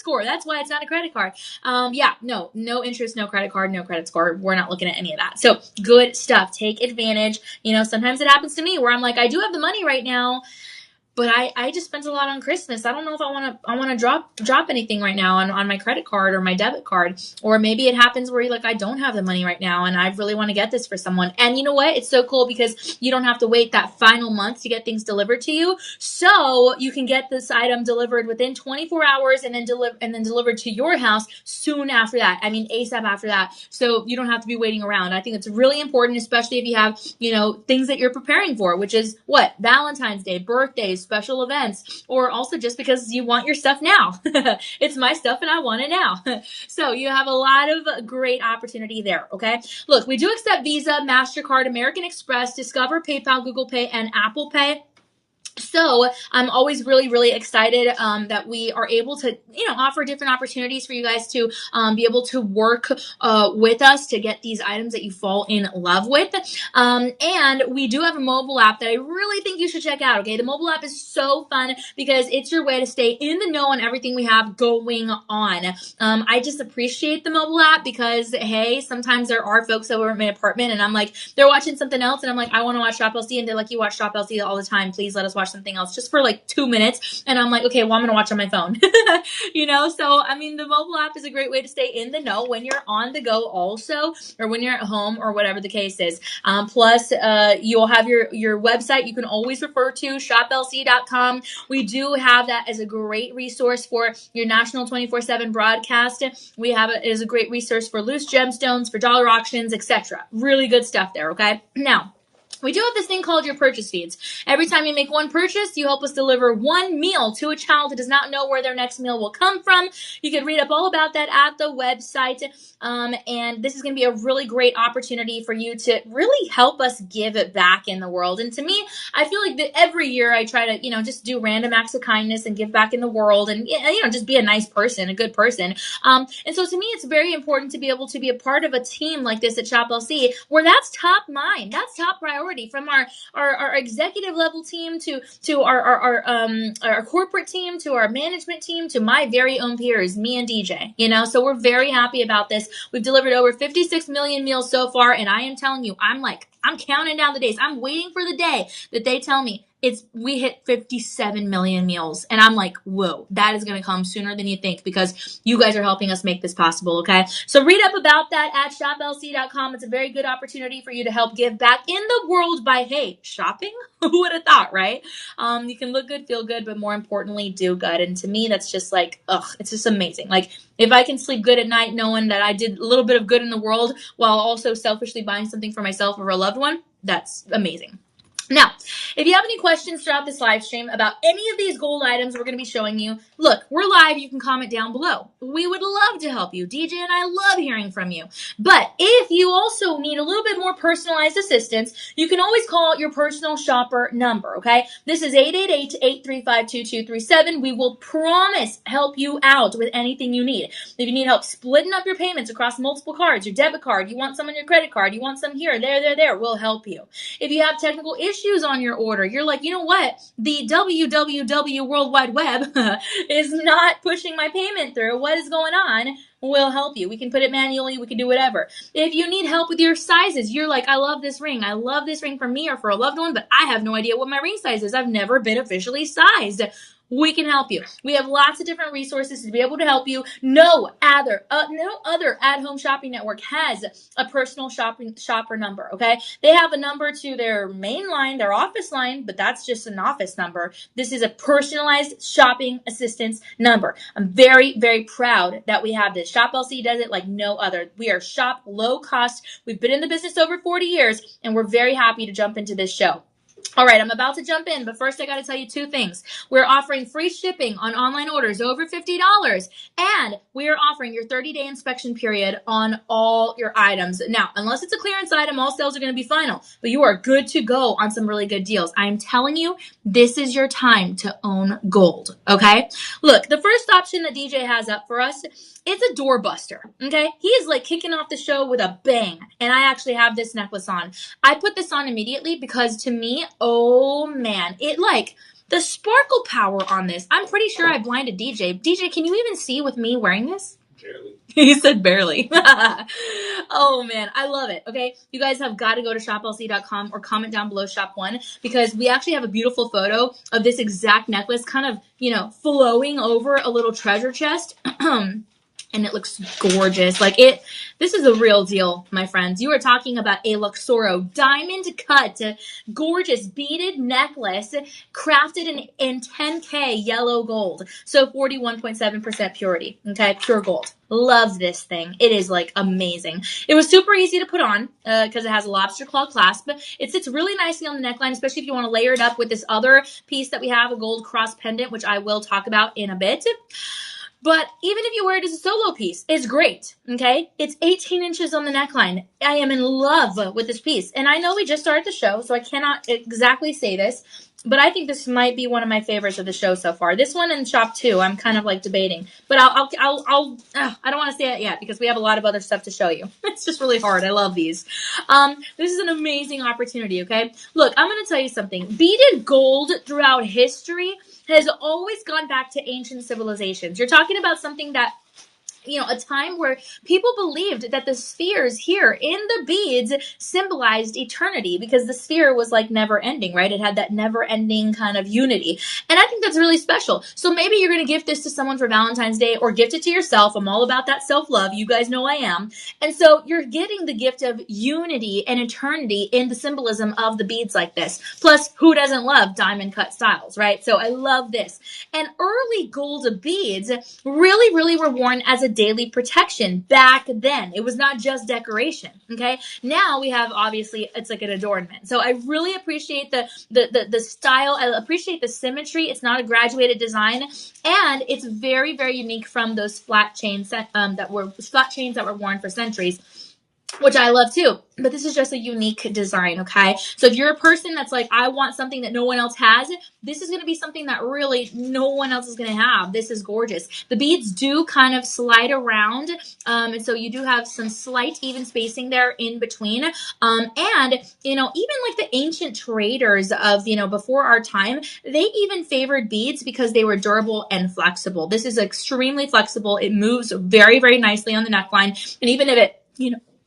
score. That's why it's not a credit card. Yeah, no interest, no credit card, no credit score. We're not looking at any of that. So good stuff. Take advantage. Sometimes it happens to me where I'm like, I do have the money right now, but I just spent a lot on Christmas. I don't know if I want to drop anything right now on my credit card or my debit card. Or maybe it happens where you're like, I don't have the money right now and I really want to get this for someone. And you know what? It's so cool because you don't have to wait that final month to get things delivered to you. So you can get this item delivered within 24 hours and then delivered to your house soon after that. I mean, ASAP after that. So you don't have to be waiting around. I think it's really important, especially if you have, things that you're preparing for, which is what? Valentine's Day, birthdays, special events, or also just because you want your stuff now. It's my stuff and I want it now. So you have a lot of great opportunity there, okay? Look, we do accept Visa, MasterCard, American Express, Discover, PayPal, Google Pay, and Apple Pay. So I'm always really, really excited that we are able to, offer different opportunities for you guys to be able to work with us to get these items that you fall in love with. And we do have a mobile app that I really think you should check out, okay? The mobile app is so fun because it's your way to stay in the know on everything we have going on. I just appreciate the mobile app because, hey, sometimes there are folks over at my apartment and I'm like, they're watching something else and I'm like, I want to watch Shop LC, and they're like, you watch Shop LC all the time. Please let us watch something else just for like 2 minutes. And I'm like, okay, well, I'm going to watch on my phone. So I mean, the mobile app is a great way to stay in the know when you're on the go also, or when you're at home or whatever the case is. Plus, you'll have your website you can always refer to, shoplc.com. We do have that as a great resource for your national 24/7 broadcast. We have it as a great resource for loose gemstones, for dollar auctions, etc. Really good stuff there, okay? Now, we do have this thing called your purchase feeds. Every time you make one purchase, you help us deliver one meal to a child who does not know where their next meal will come from. You can read up all about that at the website. And this is going to be a really great opportunity for you to really help us give it back in the world. And to me, I feel like that every year I try to, just do random acts of kindness and give back in the world and, just be a nice person, a good person. And so to me, it's very important to be able to be a part of a team like this at Shop LC where that's top mind. That's top priority. From our executive level team to our corporate team to our management team to my very own peers, me and DJ. So we're very happy about this. We've delivered over 56 million meals so far, and I am telling you, I'm counting down the days. I'm waiting for the day that they tell me we hit 57 million meals. And I'm like, whoa, that is going to come sooner than you think because you guys are helping us make this possible, okay? So read up about that at shoplc.com. It's a very good opportunity for you to help give back in the world by, hey, shopping? Who would have thought, right? You can look good, feel good, but more importantly, do good. And to me, that's just like, it's just amazing. Like, if I can sleep good at night knowing that I did a little bit of good in the world while also selfishly buying something for myself or a loved one, that's amazing. Now, if you have any questions throughout this live stream about any of these gold items we're going to be showing you, look, we're live. You can comment down below. We would love to help you. DJ and I love hearing from you. But if you also need a little bit more personalized assistance, you can always call your personal shopper number, okay? This is 888-835-2237. We will promise help you out with anything you need. If you need help splitting up your payments across multiple cards, your debit card, you want some on your credit card, you want some here, there, we'll help you. If you have technical issues on your order, you're like, you know what? The www World Wide Web is not pushing my payment through. What is going on? We'll help you. We can put it manually. We can do whatever. If you need help with your sizes, you're like, I love this ring. I love this ring for me or for a loved one, but I have no idea what my ring size is. I've never been officially sized. We can help you. We have lots of different resources to be able to help you. No other at-home shopping network has a personal shopper number, okay? They have a number to their main line, their office line, but that's just an office number. This is a personalized shopping assistance number. I'm very, very proud that we have this. Shop LC does it like no other. We are shop low cost. We've been in the business over 40 years, and we're very happy to jump into this show. All right, I'm about to jump in, but first I got to tell you two things. We're offering free shipping on online orders over $50, and we are offering your 30-day inspection period on all your items. Now, unless it's a clearance item, all sales are going to be final, but you are good to go on some really good deals. I'm telling you, this is your time to own gold, okay? Look, the first option that DJ has up for us, it's a doorbuster, okay? He is like kicking off the show with a bang, and I actually have this necklace on. I put this on immediately because to me, oh man, it like The sparkle power on this. I'm pretty sure I blinded DJ. DJ, can you even see with me wearing this? Barely. He said barely. Oh man, I love it. Okay, you guys have got to go to shoplc.com or comment down below shop one, because we actually have a beautiful photo of this exact necklace kind of, flowing over a little treasure chest. And it looks gorgeous. This is a real deal, my friends. You are talking about a Luxoro diamond cut, gorgeous beaded necklace crafted in 10K yellow gold. So 41.7% purity. Okay, pure gold. Love this thing. It is amazing. It was super easy to put on because it has a lobster claw clasp. It sits really nicely on the neckline, especially if you want to layer it up with this other piece that we have, a gold cross pendant, which I will talk about in a bit. But even if you wear it as a solo piece, it's great, okay? It's 18 inches on the neckline. I am in love with this piece. And I know we just started the show, so I cannot exactly say this, but I think this might be one of my favorites of the show so far. This one and shop 2, I'm kind of debating. But I don't want to say it yet because we have a lot of other stuff to show you. It's just really hard. I love these. This is an amazing opportunity, okay? Look, I'm going to tell you something. Beaded gold throughout history has always gone back to ancient civilizations. You're talking about something that, a time where people believed that the spheres here in the beads symbolized eternity, because the sphere was never ending, right? It had that never ending kind of unity. And I think that's really special. So maybe you're going to gift this to someone for Valentine's Day, or gift it to yourself. I'm all about that self-love. You guys know I am. And so you're getting the gift of unity and eternity in the symbolism of the beads like this. Plus, who doesn't love diamond cut styles, right? So I love this. And early gold beads really, really were worn as a daily protection back then. It was not just decoration, okay? Now we have, obviously, it's like an adornment. So I really appreciate the style. I appreciate the symmetry. It's not a graduated design, and it's very, very unique from those flat chains that were worn for centuries, which I love too. But this is just a unique design, okay? So if you're a person that's I want something that no one else has, this is going to be something that really no one else is going to have. This is gorgeous. The beads do kind of slide around, and so you do have some slight even spacing there in between. And, even the ancient traders of, before our time, they even favored beads because they were durable and flexible. This is extremely flexible. It moves very, very nicely on the neckline. And even if it,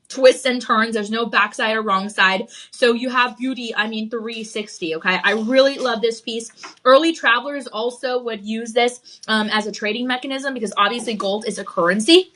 twists and turns, there's no backside or wrong side. So you have beauty, 360, okay? I really love this piece. Early travelers also would use this as a trading mechanism, because obviously gold is a currency,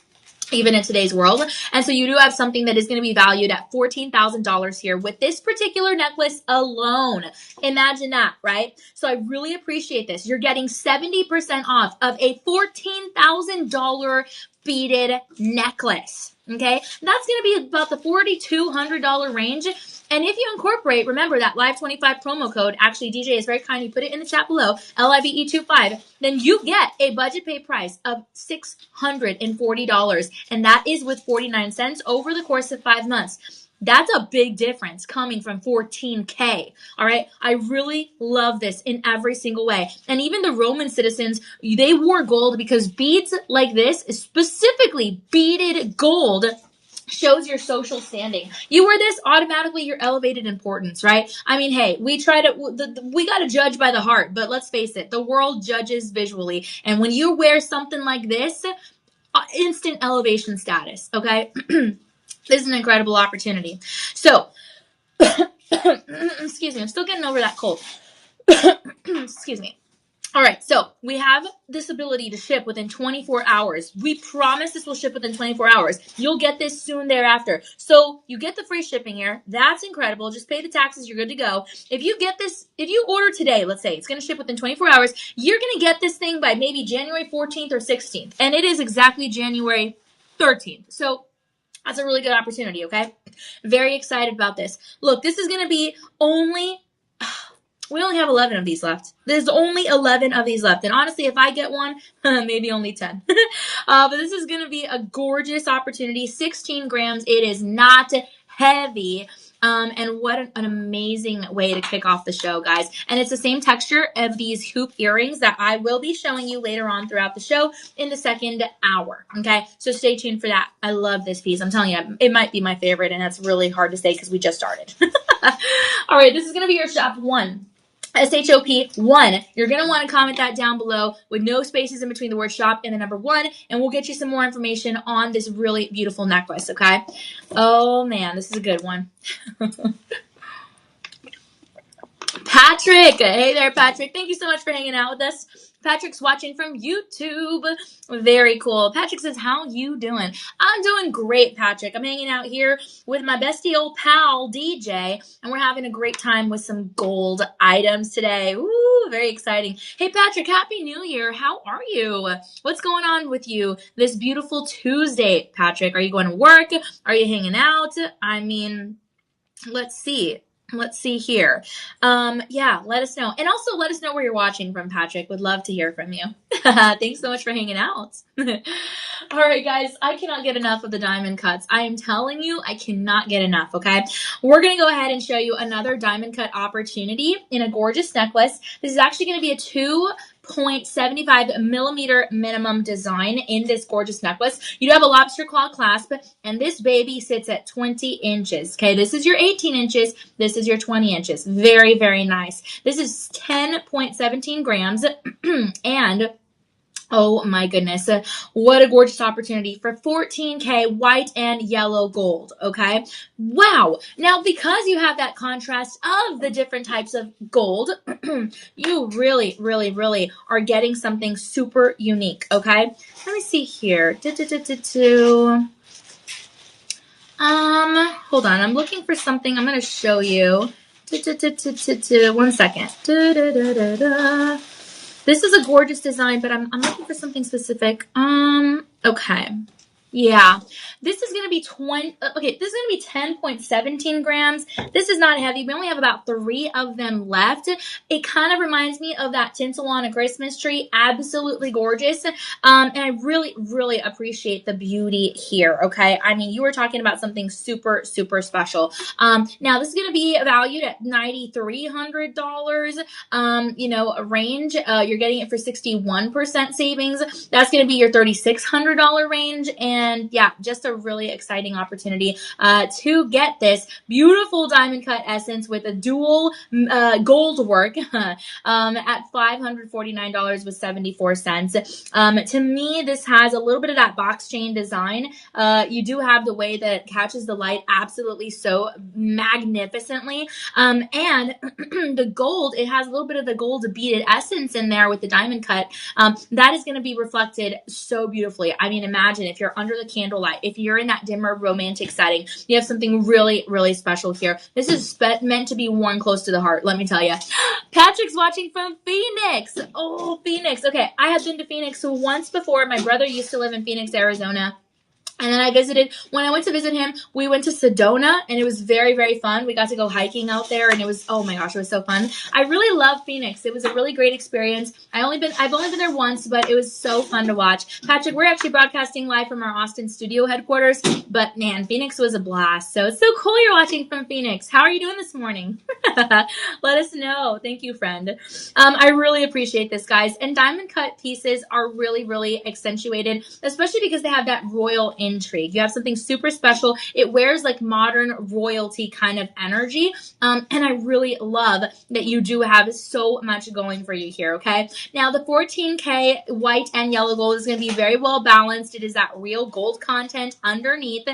even in today's world. And so you do have something that is going to be valued at $14,000 here with this particular necklace alone. Imagine that, right? So I really appreciate this. You're getting 70% off of a $14,000 beaded necklace. Okay, that's going to be about the $4,200 range. And if you incorporate, remember that Live 25 promo code, actually DJ is very kind, you put it in the chat below, LIVE25, then you get a budget pay price of $640. And that is with 49 cents over the course of 5 months. That's a big difference coming from 14K. All right. I really love this in every single way. And even the Roman citizens, they wore gold because beads like this, specifically beaded gold, shows your social standing. You wear this, automatically you're elevated importance, right? Hey, we got to judge by the heart, but let's face it, the world judges visually. And when you wear something like this, instant elevation status, okay? This is an incredible opportunity. So, excuse me, I'm still getting over that cold. Excuse me. All right, so we have this ability to ship within 24 hours. We promise this will ship within 24 hours. You'll get this soon thereafter. So you get the free shipping here. That's incredible. Just pay the taxes. You're good to go. If you get this, if you order today, let's say it's going to ship within 24 hours, you're going to get this thing by maybe January 14th or 16th. And it is exactly January 13th. So that's a really good opportunity, okay? Very excited about this. Look, this is going to be we only have 11 of these left. There's only 11 of these left. And honestly, if I get one, maybe only 10. But this is going to be a gorgeous opportunity. 16 grams. It is not heavy. And what an amazing way to kick off the show, guys. And it's the same texture of these hoop earrings that I will be showing you later on throughout the show in the second hour. Okay, so stay tuned for that. I love this piece. I'm telling you, it might be my favorite, and that's really hard to say because we just started. All right, this is going to be your shop one. SHOP1. You're going to want to comment that down below with no spaces in between the word shop and the number 1, and we'll get you some more information on this really beautiful necklace, okay? Oh, man, this is a good one. Patrick. Hey there, Patrick. Thank you so much for hanging out with us. Patrick's watching from YouTube. Very cool. Patrick says, how you doing? I'm doing great, Patrick. I'm hanging out here with my bestie old pal, DJ, and we're having a great time with some gold items today. Woo, very exciting. Hey, Patrick, Happy New Year. How are you? What's going on with you this beautiful Tuesday, Patrick? Are you going to work? Are you hanging out? I mean, let's see. Let's see here. Yeah, let us know. And also let us know where you're watching from, Patrick. Would love to hear from you. Thanks so much for hanging out. All right, guys, I cannot get enough of the diamond cuts. I am telling you, I cannot get enough, okay? We're going to go ahead and show you another diamond cut opportunity in a gorgeous necklace. This is actually going to be a 2.75 millimeter minimum design in this gorgeous necklace. You do have a lobster claw clasp, and this baby sits at 20 inches. Okay, this is your 18 inches. This is your 20 inches. Very, very nice. This is 10.17 grams, and oh my goodness, what a gorgeous opportunity for $14K white and yellow gold, okay? Wow. Now, because you have that contrast of the different types of gold, you really, really, really are getting something super unique, okay? Let me see here. Hold on. I'm looking for something. I'm going to show you. 1 second. This is a gorgeous design, but I'm looking for something specific. Okay. Yeah. This is going to be this is going to be 10.17 grams. This is not heavy. We only have about 3 of them left. It kind of reminds me of that tinsel on a Christmas tree. Absolutely gorgeous. And I really, really appreciate the beauty here. Okay. I mean, you were talking about something super, super special. Now this is going to be valued at $9,300, a range. You're getting it for 61% savings. That's going to be your $3,600 range. And yeah, just a really exciting opportunity to get this beautiful diamond cut essence with a dual gold work at $549.74. To me, this has a little bit of that box chain design. You do have the way that it catches the light absolutely so magnificently. And the gold, it has a little bit of the gold beaded essence in there with the diamond cut. That is going to be reflected so beautifully. I mean, imagine if you're under the candlelight, if you're in that dimmer romantic setting, you have something really, really special here. This is meant to be worn close to the heart, let me tell you. Patrick's watching from Phoenix. Oh, Phoenix. Okay, I have been to Phoenix once before. My brother used to live in Phoenix, Arizona. And then I visited, when I went to visit him, we went to Sedona, and it was very, very fun. We got to go hiking out there, and it was, oh my gosh, it was so fun. I really love Phoenix. It was a really great experience. I've only been there once, but it was so fun to watch. Patrick, we're actually broadcasting live from our Austin studio headquarters, but man, Phoenix was a blast. So it's so cool you're watching from Phoenix. How are you doing this morning? Let us know. Thank you, friend. I really appreciate this, guys. And diamond cut pieces are really, really accentuated, especially because they have that royal intrigue. You have something super special. It wears like modern royalty kind of energy. And I really love that you do have so much going for you here, okay? Now, the 14K white and yellow gold is going to be very well balanced. It is that real gold content underneath.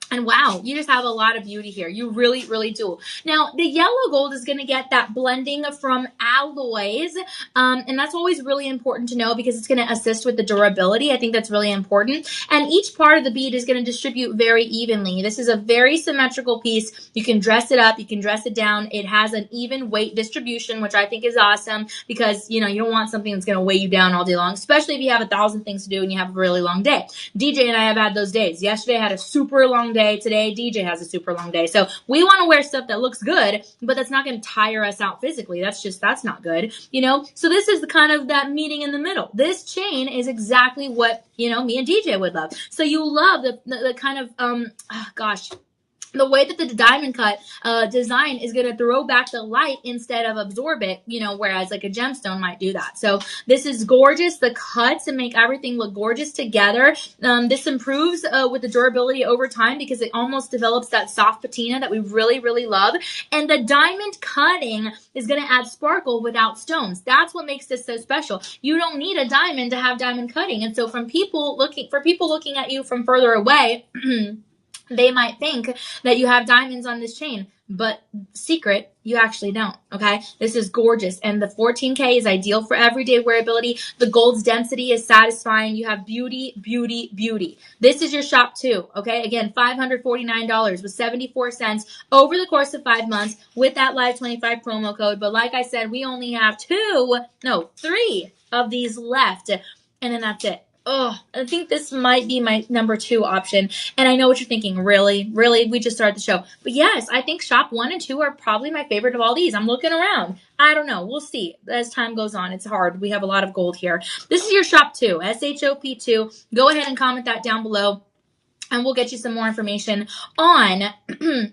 And wow, you just have a lot of beauty here. You really, really do. Now, the yellow gold is going to get that blending from alloys. And that's always really important to know because it's going to assist with the durability. I think that's really important. And each part of the bead is going to distribute very evenly. This is a very symmetrical piece. You can dress it up. You can dress it down. It has an even weight distribution, which I think is awesome because, you don't want something that's going to weigh you down all day long, especially if you have 1,000 things to do and you have a really long day. DJ and I have had those days. Yesterday I had a super long day. Today, DJ has a super long day. So we want to wear stuff that looks good, but that's not going to tire us out physically. That's not good, So this is the kind of that meeting in the middle. This chain is exactly what, me and DJ would love. So you love the kind of, the way that the diamond cut design is going to throw back the light instead of absorb it, whereas like a gemstone might do that. So this is gorgeous. The cuts and make everything look gorgeous together. This improves with the durability over time because it almost develops that soft patina that we really, really love. And the diamond cutting is going to add sparkle without stones. That's what makes this so special. You don't need a diamond to have diamond cutting. And so for people looking at you from further away, they might think that you have diamonds on this chain, but secret, you actually don't, okay? This is gorgeous, and the 14K is ideal for everyday wearability. The gold's density is satisfying. You have beauty, beauty, beauty. This is your shop too, okay? Again, $549 with 74 cents over the course of 5 months with that Live 25 promo code. But like I said, we only have 3 of these left, and then that's it. Oh, I think this might be my number 2 option. And I know what you're thinking. Really? We just started the show. But yes, I think shop 1 and 2 are probably my favorite of all these. I'm looking around. I don't know. We'll see as time goes on. It's hard. We have a lot of gold here. This is your shop 2, SHOP2. Go ahead and comment that down below, and we'll get you some more information on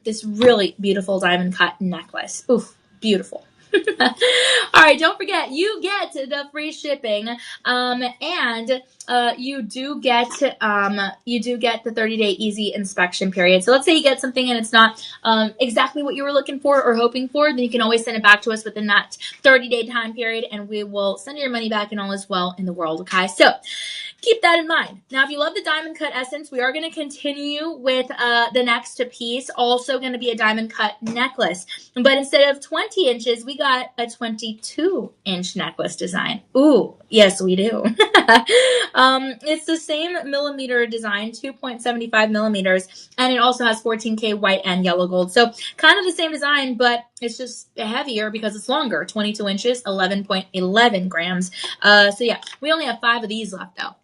this really beautiful diamond cut necklace. Oof, beautiful. All right, don't forget, you get the free shipping, and you do get the 30-day easy inspection period. So let's say you get something and it's not exactly what you were looking for or hoping for, then you can always send it back to us within that 30-day time period, and we will send your money back and all is well in the world, okay? So keep that in mind. Now, if you love the diamond cut essence, we are going to continue with the next piece, also going to be a diamond cut necklace. But instead of 20 inches, we got a 22-inch necklace design. Ooh, yes, we do. It's the same millimeter design, 2.75 millimeters, and it also has 14K white and yellow gold. So kind of the same design, but it's just heavier because it's longer, 22 inches, 11.11 grams. So yeah, we only have 5 of these left though.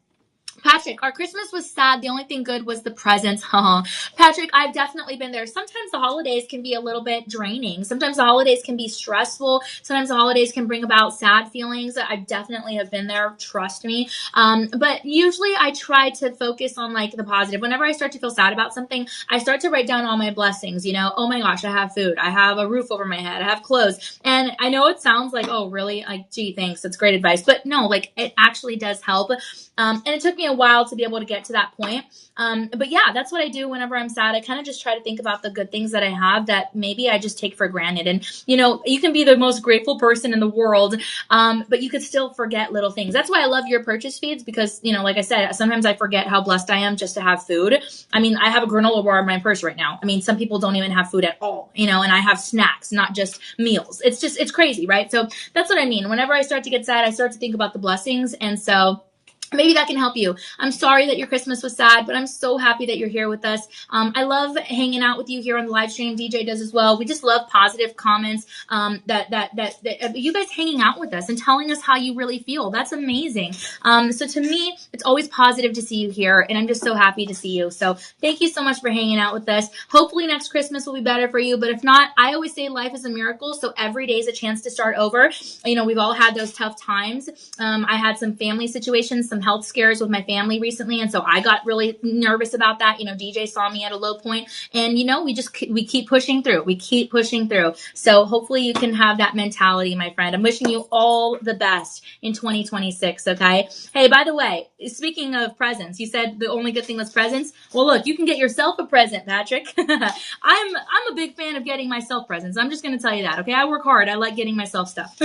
Patrick, our Christmas was sad. The only thing good was the presents. Patrick, I've definitely been there. Sometimes the holidays can be a little bit draining. Sometimes the holidays can be stressful. Sometimes the holidays can bring about sad feelings. I definitely have been there. Trust me. But usually I try to focus on like the positive. Whenever I start to feel sad about something, I start to write down all my blessings. Oh my gosh, I have food. I have a roof over my head. I have clothes. And I know it sounds like, oh, really? Like, gee, thanks. That's great advice. But no, like it actually does help. And it took me a while to be able to get to that point. But yeah, that's what I do whenever I'm sad. I kind of just try to think about the good things that I have that maybe I just take for granted. And, you can be the most grateful person in the world, but you could still forget little things. That's why I love your purchase feeds because, like I said, sometimes I forget how blessed I am just to have food. I mean, I have a granola bar in my purse right now. I mean, some people don't even have food at all, and I have snacks, not just meals. It's crazy, right? So that's what I mean. Whenever I start to get sad, I start to think about the blessings. And so maybe that can help you. I'm sorry that your Christmas was sad, but I'm so happy that you're here with us. I love hanging out with you here on the live stream. DJ does as well. We just love positive comments, that you guys hanging out with us and telling us how you really feel. That's amazing. So to me, it's always positive to see you here, and I'm just so happy to see you. So thank you so much for hanging out with us. Hopefully next Christmas will be better for you, but if not, I always say life is a miracle, so every day is a chance to start over. We've all had those tough times. I had some family situations, some health scares with my family recently, and so I got really nervous about that. DJ saw me at a low point, and we keep pushing through. We keep pushing through. So hopefully you can have that mentality, my friend. I'm wishing you all the best in 2026. Okay. Hey, by the way, speaking of presents, you said the only good thing was presents. Well, look, you can get yourself a present, Patrick. I'm a big fan of getting myself presents. I'm just going to tell you that. Okay. I work hard. I like getting myself stuff.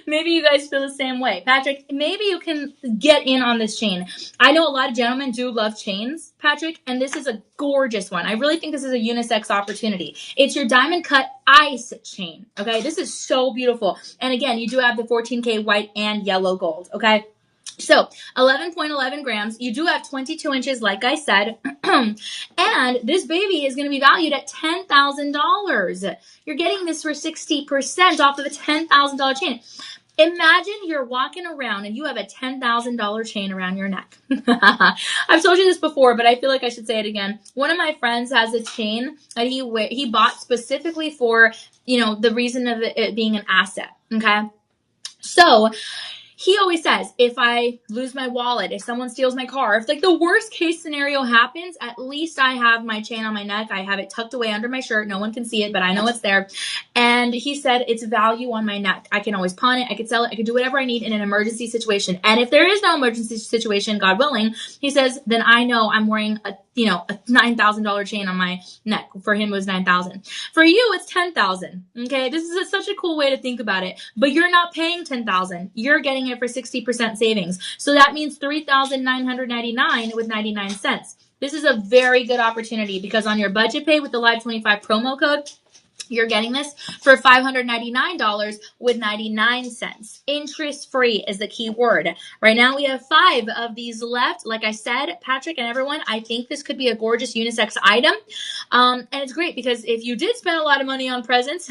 Maybe you guys feel the same way. Patrick, maybe you can get in on this chain. I know a lot of gentlemen do love chains, Patrick, and this is a gorgeous one. I really think this is a unisex opportunity. It's your diamond cut ice chain. Okay. This is so beautiful. And again, you do have the 14K white and yellow gold. Okay. So 11.11 grams. You do have 22 inches, like I said. And this baby is going to be valued at $10,000. You're getting this for 60% off of a $10,000 chain. Imagine you're walking around and you have a $10,000 chain around your neck. I've told you this before, but I feel like I should say it again. One of my friends has a chain that he bought specifically for, the reason of it being an asset. Okay. So he always says, if I lose my wallet, if someone steals my car, if like the worst case scenario happens, at least I have my chain on my neck. I have it tucked away under my shirt. No one can see it, but I know it's there. And he said, it's value on my neck. I can always pawn it. I could sell it. I could do whatever I need in an emergency situation. And if there is no emergency situation, God willing, he says, then I know I'm wearing a $9,000 chain on my neck. For him, it was $9,000. For you, it's $10,000. Okay. This is such a cool way to think about it, but you're not paying $10,000. You're getting it for 60% savings. So that means $3,999 with 99 cents. This is a very good opportunity because on your budget pay with the Live 25 promo code, you're getting this for $599 with 99 cents. Interest free is the key word. Right now we have 5 of these left. Like I said, Patrick and everyone, I think this could be a gorgeous unisex item. And it's great because if you did spend a lot of money on presents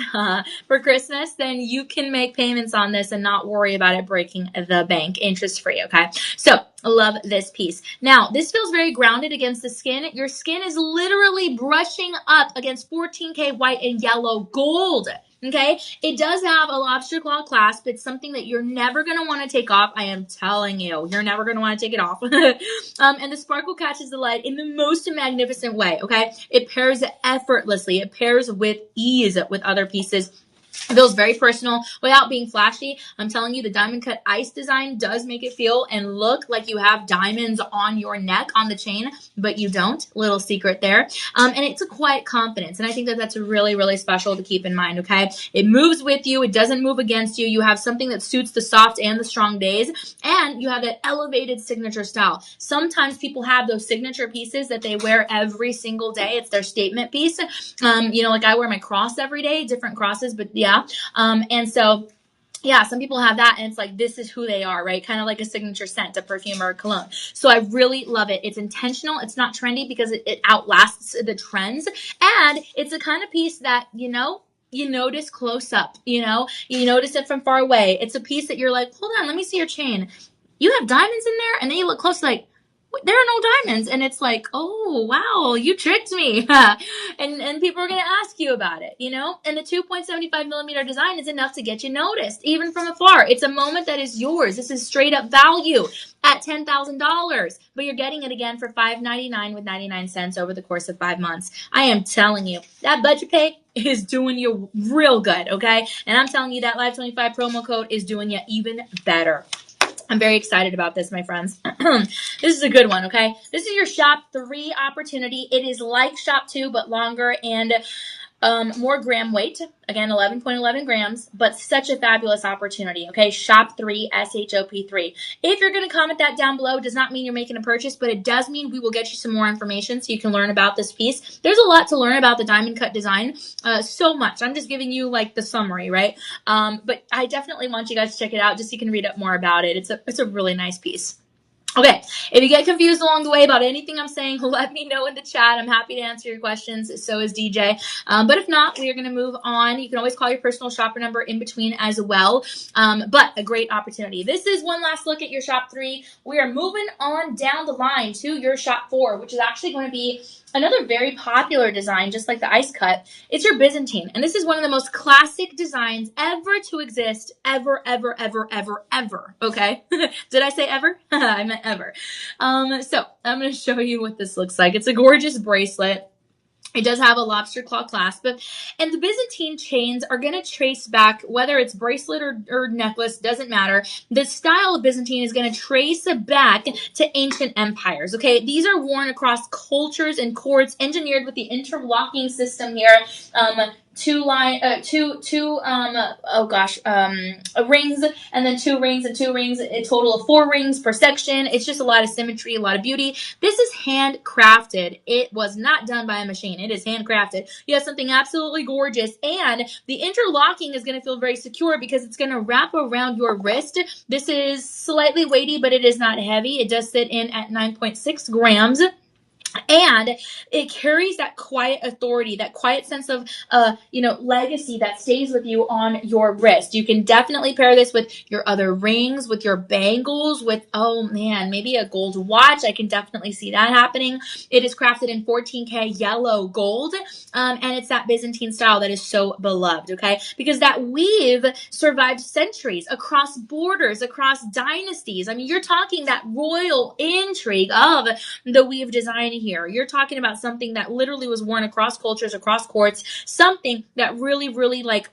for Christmas, then you can make payments on this and not worry about it breaking the bank. Interest free, okay? So I love this piece. Now, this feels very grounded against the skin. Your skin is literally brushing up against 14K white and yellow gold. Okay, it does have a lobster claw clasp. It's something that you're never going to want to take off. I am telling you, you're never going to want to take it off. And the sparkle catches the light in the most magnificent way. Okay, it pairs effortlessly. It pairs with ease with other pieces. It feels very personal without being flashy. I'm telling you, the diamond cut ice design does make it feel and look like you have diamonds on your neck on the chain, but you don't. Little secret there. And it's a quiet confidence. And I think that that's really, really special to keep in mind, okay? It moves with you. It doesn't move against you. You have something that suits the soft and the strong days. And you have that elevated signature style. Sometimes people have those signature pieces that they wear every single day. It's their statement piece. Like I wear my cross every day, different crosses, but yeah. And so, yeah, some people have that and it's like, this is who they are, right? Kind of like a signature scent, a perfume or a cologne. So I really love it. It's intentional. It's not trendy because it outlasts the trends. And it's a kind of piece that, you notice close up, you notice it from far away. It's a piece that you're like, hold on, let me see your chain. You have diamonds in there? And then you look close like, there are no diamonds. And it's like, oh, wow, you tricked me. and people are going to ask you about it, and the 2.75 millimeter design is enough to get you noticed, even from afar. It's a moment that is yours. This is straight up value at $10,000, but you're getting it again for $599 with 99 cents over the course of 5 months. I am telling you, that budget pay is doing you real good, okay? And I'm telling you that Live 25 promo code is doing you even better. I'm very excited about this, my friends. This is a good one, okay? This is your Shop 3 opportunity. It is like Shop 2, but longer and more gram weight. Again, 11.11 grams, but such a fabulous opportunity, okay? Shop 3, SHOP3. If you're going to comment that down below, it does not mean you're making a purchase, but it does mean we will get you some more information so you can learn about this piece. There's a lot to learn about the diamond cut design, so much. I'm just giving you like the summary, right? But I definitely want you guys to check it out just so you can read up more about it. It's a really nice piece. Okay, if you get confused along the way about anything I'm saying, let me know in the chat. I'm happy to answer your questions. So is DJ. But if not, we are going to move on. You can always call your personal shopper number in between as well. But a great opportunity. This is one last look at your Shop 3. We are moving on down the line to your Shop 4, which is actually going to be another very popular design, just like the ice cut. It's your Byzantine. And this is one of the most classic designs ever to exist. Ever. Okay? Did I say ever? I meant ever. So I'm going to show you what this looks like. It's a gorgeous bracelet. It does have a lobster claw clasp, and the Byzantine chains are going to trace back, whether it's bracelet or necklace, doesn't matter. The style of Byzantine is going to trace back to ancient empires, okay? These are worn across cultures and courts, engineered with the interlocking system here. Rings, and then two rings, a total of 4 rings per section. It's just a lot of symmetry, a lot of beauty. This is handcrafted. It was not done by a machine. It is handcrafted. You have something absolutely gorgeous, and the interlocking is going to feel very secure because it's going to wrap around your wrist. This is slightly weighty, but it is not heavy. It does sit in at 9.6 grams. And it carries that quiet authority, that quiet sense of legacy that stays with you on your wrist. You can definitely pair this with your other rings, with your bangles, with, oh man, maybe a gold watch. I can definitely see that happening. It is crafted in 14K yellow gold, and it's that Byzantine style that is so beloved, okay? Because that weave survived centuries, across borders, across dynasties. I mean, you're talking that royal intrigue of the weave design here. You're talking about something that literally was worn across cultures, across courts, something that really, really like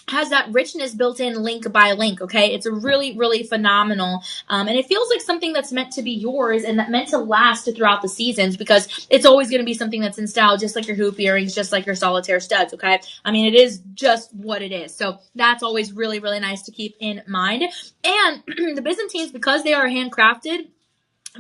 has that richness built in link by link. Okay, it's a really, really phenomenal, and it feels like something that's meant to be yours and that meant to last throughout the seasons, because it's always going to be something that's in style, just like your hoop earrings, just like your solitaire studs. Okay, I mean, it is just what it is. So that's always really, really nice to keep in mind. And the Byzantines, because they are handcrafted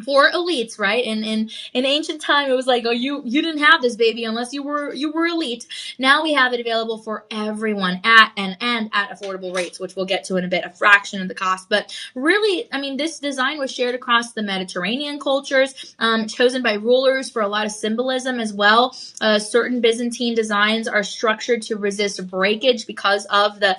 for elites, right? And in ancient time, it was like, oh, you didn't have this baby unless you were elite. Now we have it available for everyone at affordable rates, which we'll get to in a bit, a fraction of the cost. But really, I mean, this design was shared across the Mediterranean cultures, chosen by rulers for a lot of symbolism as well. Certain Byzantine designs are structured to resist breakage because of the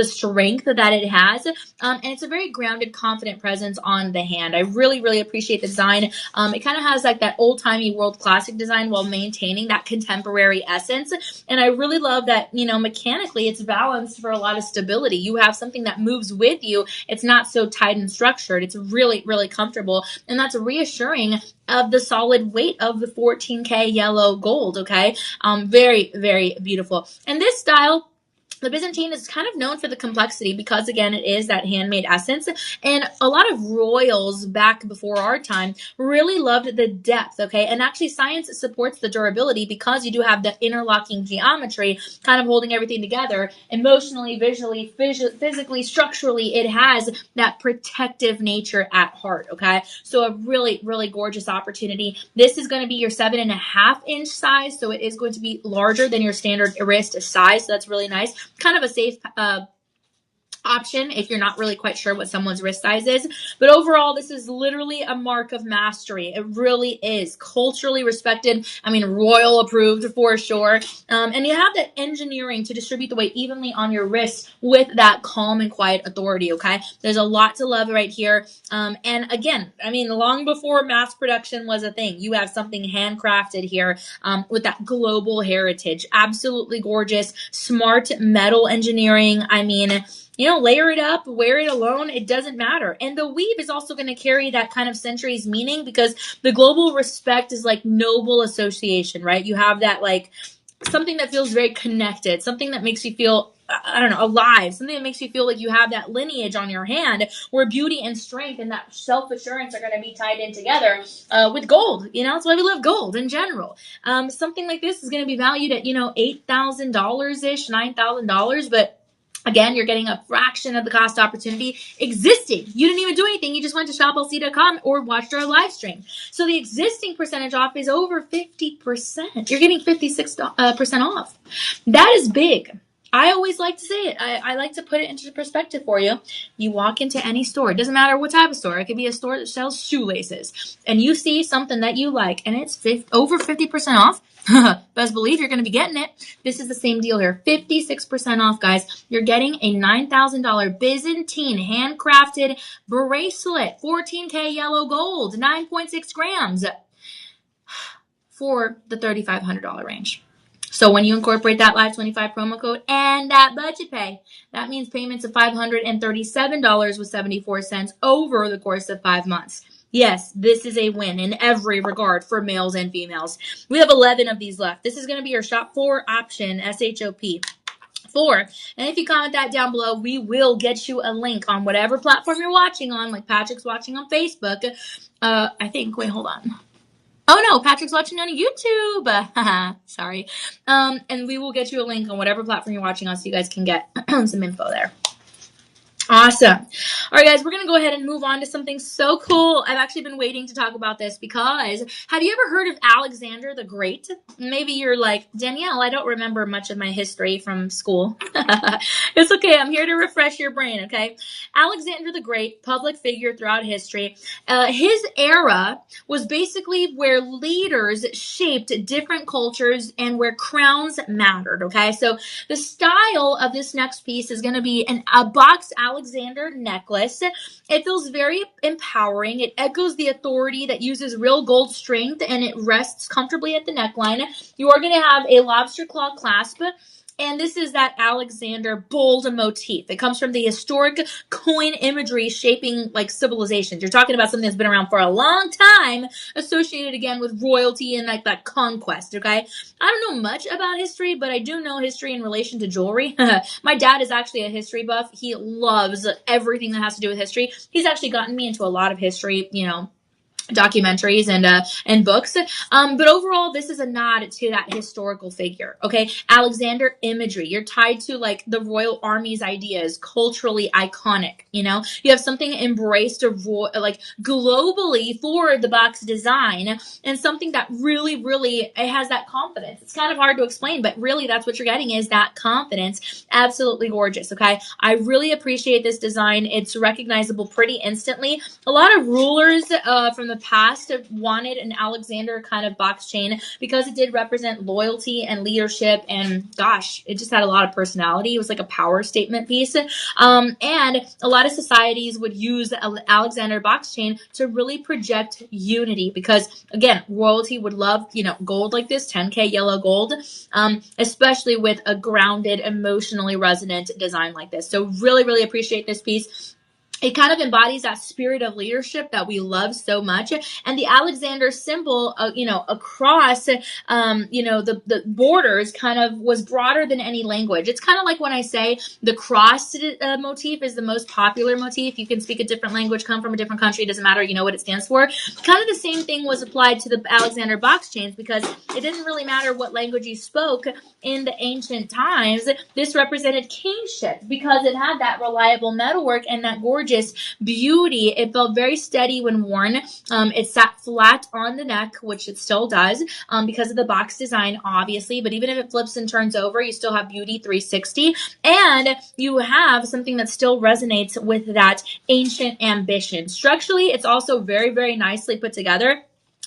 strength that it has, and it's a very grounded, confident presence on the hand. I really, really appreciate the design. It kind of has like that old-timey world classic design while maintaining that contemporary essence. And I really love that, mechanically it's balanced for a lot of stability. You have something that moves with you. It's not so tight and structured. It's really, really comfortable. And that's reassuring of the solid weight of the 14K yellow gold. Okay. Very, very beautiful. And this style, the Byzantine, is kind of known for the complexity because, again, it is that handmade essence. And a lot of royals back before our time really loved the depth, okay? And actually, science supports the durability because you do have the interlocking geometry kind of holding everything together. Emotionally, visually, physically, structurally, it has that protective nature at heart, okay? So a really, really gorgeous opportunity. This is going to be your 7.5-inch size, so it is going to be larger than your standard wrist size. So that's really nice. Kind of a safe option if you're not really quite sure what someone's wrist size is. But overall, this is literally a mark of mastery. It really is culturally respected. I mean, royal approved for sure. And you have that engineering to distribute the weight evenly on your wrist with that calm and quiet authority. Okay, there's a lot to love right here. And again, I mean, long before mass production was a thing, you have something handcrafted here with that global heritage. Absolutely gorgeous, smart metal engineering. I mean, layer it up, wear it alone, it doesn't matter. And the weave is also going to carry that kind of centuries meaning because the global respect is like noble association, right? You have that like something that feels very connected, something that makes you feel, I don't know, alive, something that makes you feel like you have that lineage on your hand where beauty and strength and that self-assurance are going to be tied in together with gold. That's why we love gold in general. Something like this is going to be valued at, $8,000-ish, $9,000, but again, you're getting a fraction of the cost opportunity existing. You didn't even do anything. You just went to shoplc.com or watched our live stream. So the existing percentage off is over 50%. You're getting 56% off. That is big. I always like to say it. I like to put it into perspective for you. You walk into any store. It doesn't matter what type of store. It could be a store that sells shoelaces. And you see something that you like and it's over 50% off. Best believe you're going to be getting it. This is the same deal here. 56% off, guys. You're getting a $9,000 Byzantine handcrafted bracelet. 14K yellow gold. 9.6 grams. For the $3,500 range. So when you incorporate that Live 25 promo code and that budget pay, that means payments of $537.74 over the course of 5 months. Yes, this is a win in every regard for males and females. We have 11 of these left. This is going to be your shop 4 option, SHOP. 4. And if you comment that down below, we will get you a link on whatever platform you're watching on, like Patrick's watching on Facebook. I think, wait, hold on. Oh no, Patrick's watching on YouTube. Sorry. And we will get you a link on whatever platform you're watching on so you guys can get some info there. Awesome. All right, guys, we're going to go ahead and move on to something so cool. I've actually been waiting to talk about this because have you ever heard of Alexander the Great? Maybe you're like, Danielle, I don't remember much of my history from school. It's okay. I'm here to refresh your brain, okay? Alexander the Great, public figure throughout history. His era was basically where leaders shaped different cultures and where crowns mattered, okay? So the style of this next piece is going to be a box Alexander necklace. It feels very empowering. It echoes the authority that uses real gold strength and it rests comfortably at the neckline. You are going to have a lobster claw clasp. And this is that Alexander bold motif. It comes from the historic coin imagery shaping like civilizations. You're talking about something that's been around for a long time, associated again with royalty and like that conquest, okay? I don't know much about history, but I do know history in relation to jewelry. My dad is actually a history buff. He loves everything that has to do with history. He's actually gotten me into a lot of history, documentaries and books. But overall, this is a nod to that historical figure. Okay, Alexander imagery. You're tied to like the royal army's ideas, culturally iconic. You have something embraced like globally for the box design, and something that really, really it has that confidence. It's kind of hard to explain, but really that's what you're getting is that confidence. Absolutely gorgeous. Okay, I really appreciate this design. It's recognizable pretty instantly. A lot of rulers from the past wanted an Alexander kind of box chain because it did represent loyalty and leadership, and gosh, it just had a lot of personality. It was like a power statement piece. And a lot of societies would use the Alexander box chain to really project unity because, again, royalty would love, gold like this, 10K yellow gold, especially with a grounded, emotionally resonant design like this. So really, really appreciate this piece. It kind of embodies that spirit of leadership that we love so much. And the Alexander symbol, across, the borders kind of was broader than any language. It's kind of like when I say the cross motif is the most popular motif. You can speak a different language, come from a different country. It doesn't matter. You know what it stands for. Kind of the same thing was applied to the Alexander box chains because it didn't really matter what language you spoke in the ancient times. This represented kingship because it had that reliable metalwork and that gorgeous beauty. It felt very steady when worn. It sat flat on the neck, which it still does because of the box design, obviously. But even if it flips and turns over, you still have beauty 360. And you have something that still resonates with that ancient ambition. Structurally, it's also very, very nicely put together.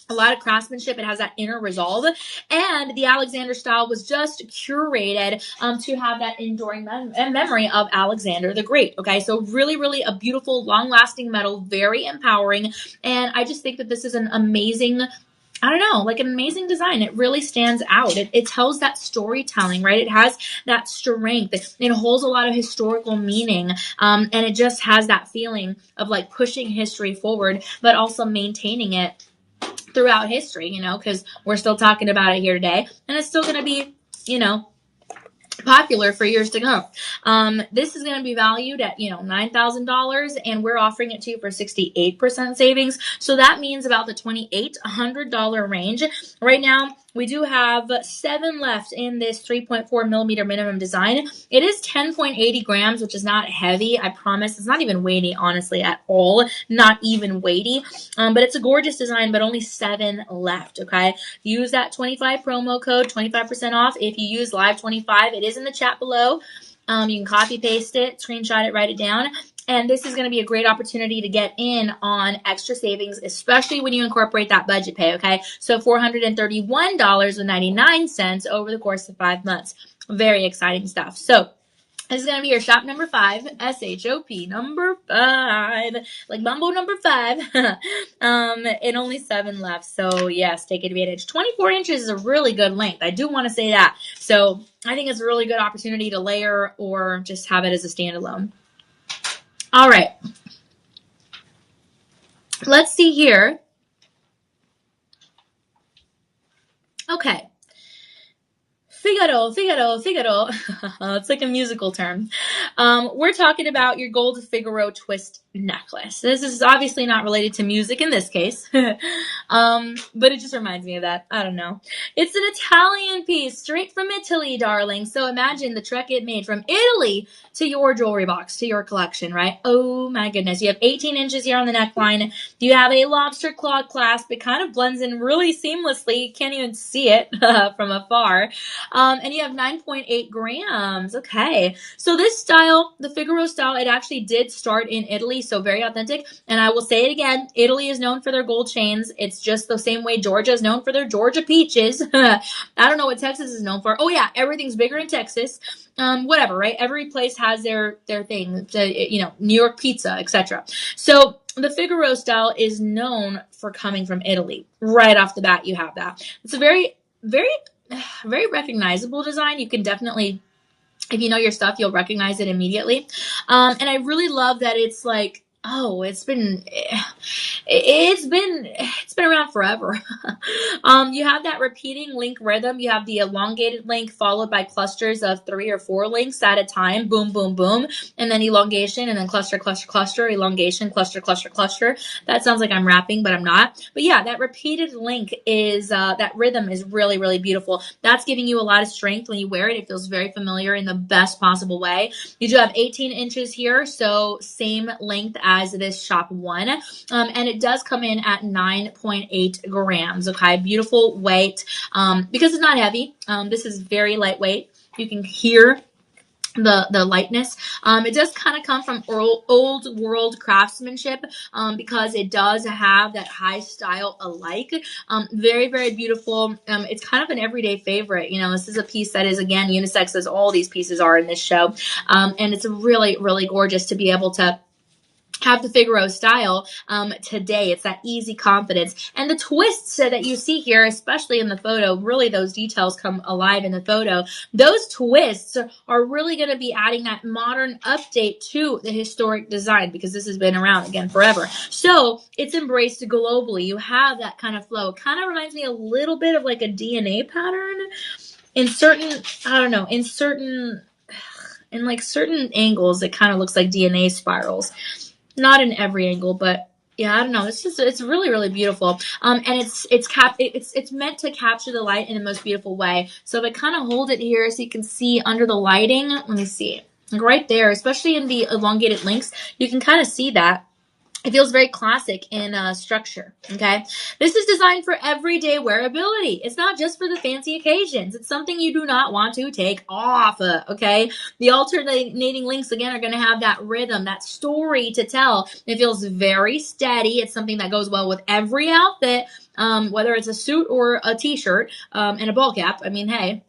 A lot of craftsmanship. It has that inner resolve. And the Alexander style was just curated to have that enduring memory of Alexander the Great. Okay, so really, really a beautiful, long-lasting metal, very empowering. And I just think that this is an amazing, like an amazing design. It really stands out. It tells that storytelling, right? It has that strength. It holds a lot of historical meaning. And it just has that feeling of like pushing history forward, but also maintaining it throughout history, because we're still talking about it here today, and it's still going to be, popular for years to come. This is going to be valued at, $9,000, and we're offering it to you for 68% savings. So that means about the $2,800 range. Right now, we do have 7 left in this 3.4 millimeter minimum design. It is 10.80 grams, which is not heavy. I promise. It's not even weighty, honestly, at all. Not even weighty. But it's a gorgeous design, but only 7 left, okay? Use that 25 promo code, 25% off. If you use Live25, it is in the chat below. You can copy paste it, screenshot it, write it down. And this is going to be a great opportunity to get in on extra savings, especially when you incorporate that budget pay, okay? So $431.99 over the course of 5 months. Very exciting stuff. So this is going to be your shop number 5, SHOP number 5, like Bumbo number 5, and only 7 left. So yes, take advantage. 24 inches is a really good length. I do want to say that. So I think it's a really good opportunity to layer or just have it as a standalone. All right. Let's see here. Okay. Figaro. It's like a musical term. We're talking about your gold Figaro twist necklace. This is obviously not related to music in this case, but it just reminds me of that. I don't know. It's an Italian piece, straight from Italy, darling. So imagine the trek it made from Italy to your jewelry box, to your collection, right? Oh my goodness. You have 18 inches here on the neckline. You have a lobster claw clasp. It kind of blends in really seamlessly. You can't even see it from afar. And you have 9.8 grams. Okay. So this style, the Figaro style, it actually did start in Italy, so very authentic. And I will say it again, Italy is known for their gold chains. It's just the same way Georgia is known for their Georgia peaches. I don't know what Texas is known for. Oh yeah, everything's bigger in Texas. Whatever, right? Every place has their thing, New York pizza, etc. So the Figaro style is known for coming from Italy. Right off the bat, you have that. It's a very, very, very recognizable design. You can definitely, if you know your stuff, you'll recognize it immediately. And I really love that it's like, oh, it's been around forever. You have that repeating link rhythm. You have the elongated link followed by clusters of 3 or 4 links at a time. Boom, boom, boom. And then elongation and then cluster, cluster, cluster, elongation, cluster, cluster, cluster. That sounds like I'm rapping, but I'm not. But yeah, that repeated link is, that rhythm is really, really beautiful. That's giving you a lot of strength when you wear it. It feels very familiar in the best possible way. You do have 18 inches here, so same length as this shop one. And it does come in at 9.8 grams. Okay, beautiful weight. Because it's not heavy. This is very lightweight. You can hear the lightness. It does kind of come from old world craftsmanship, because it does have that high style alike. Very, very beautiful. It's kind of an everyday favorite. This is a piece that is, again, unisex, as all these pieces are in this show. And it's really, really gorgeous to be able to have the Figaro style today. It's that easy confidence. And the twists that you see here, especially in the photo, really those details come alive in the photo. Those twists are really going to be adding that modern update to the historic design, because this has been around, again, forever. So it's embraced globally. You have that kind of flow. It kind of reminds me a little bit of like a DNA pattern in certain, I don't know, in certain angles. It kind of looks like DNA spirals. Not in every angle, but yeah, I don't know. It's really, really beautiful. And it's meant to capture the light in the most beautiful way. So if I kind of hold it here so you can see under the lighting, let me see. Like right there, especially in the elongated links, you can kind of see that. It feels very classic in structure, okay? This is designed for everyday wearability. It's not just for the fancy occasions. It's something you do not want to take off, okay? The alternating links, again, are going to have that rhythm, that story to tell. It feels very steady. It's something that goes well with every outfit, whether it's a suit or a t-shirt and a ball cap. I mean, hey.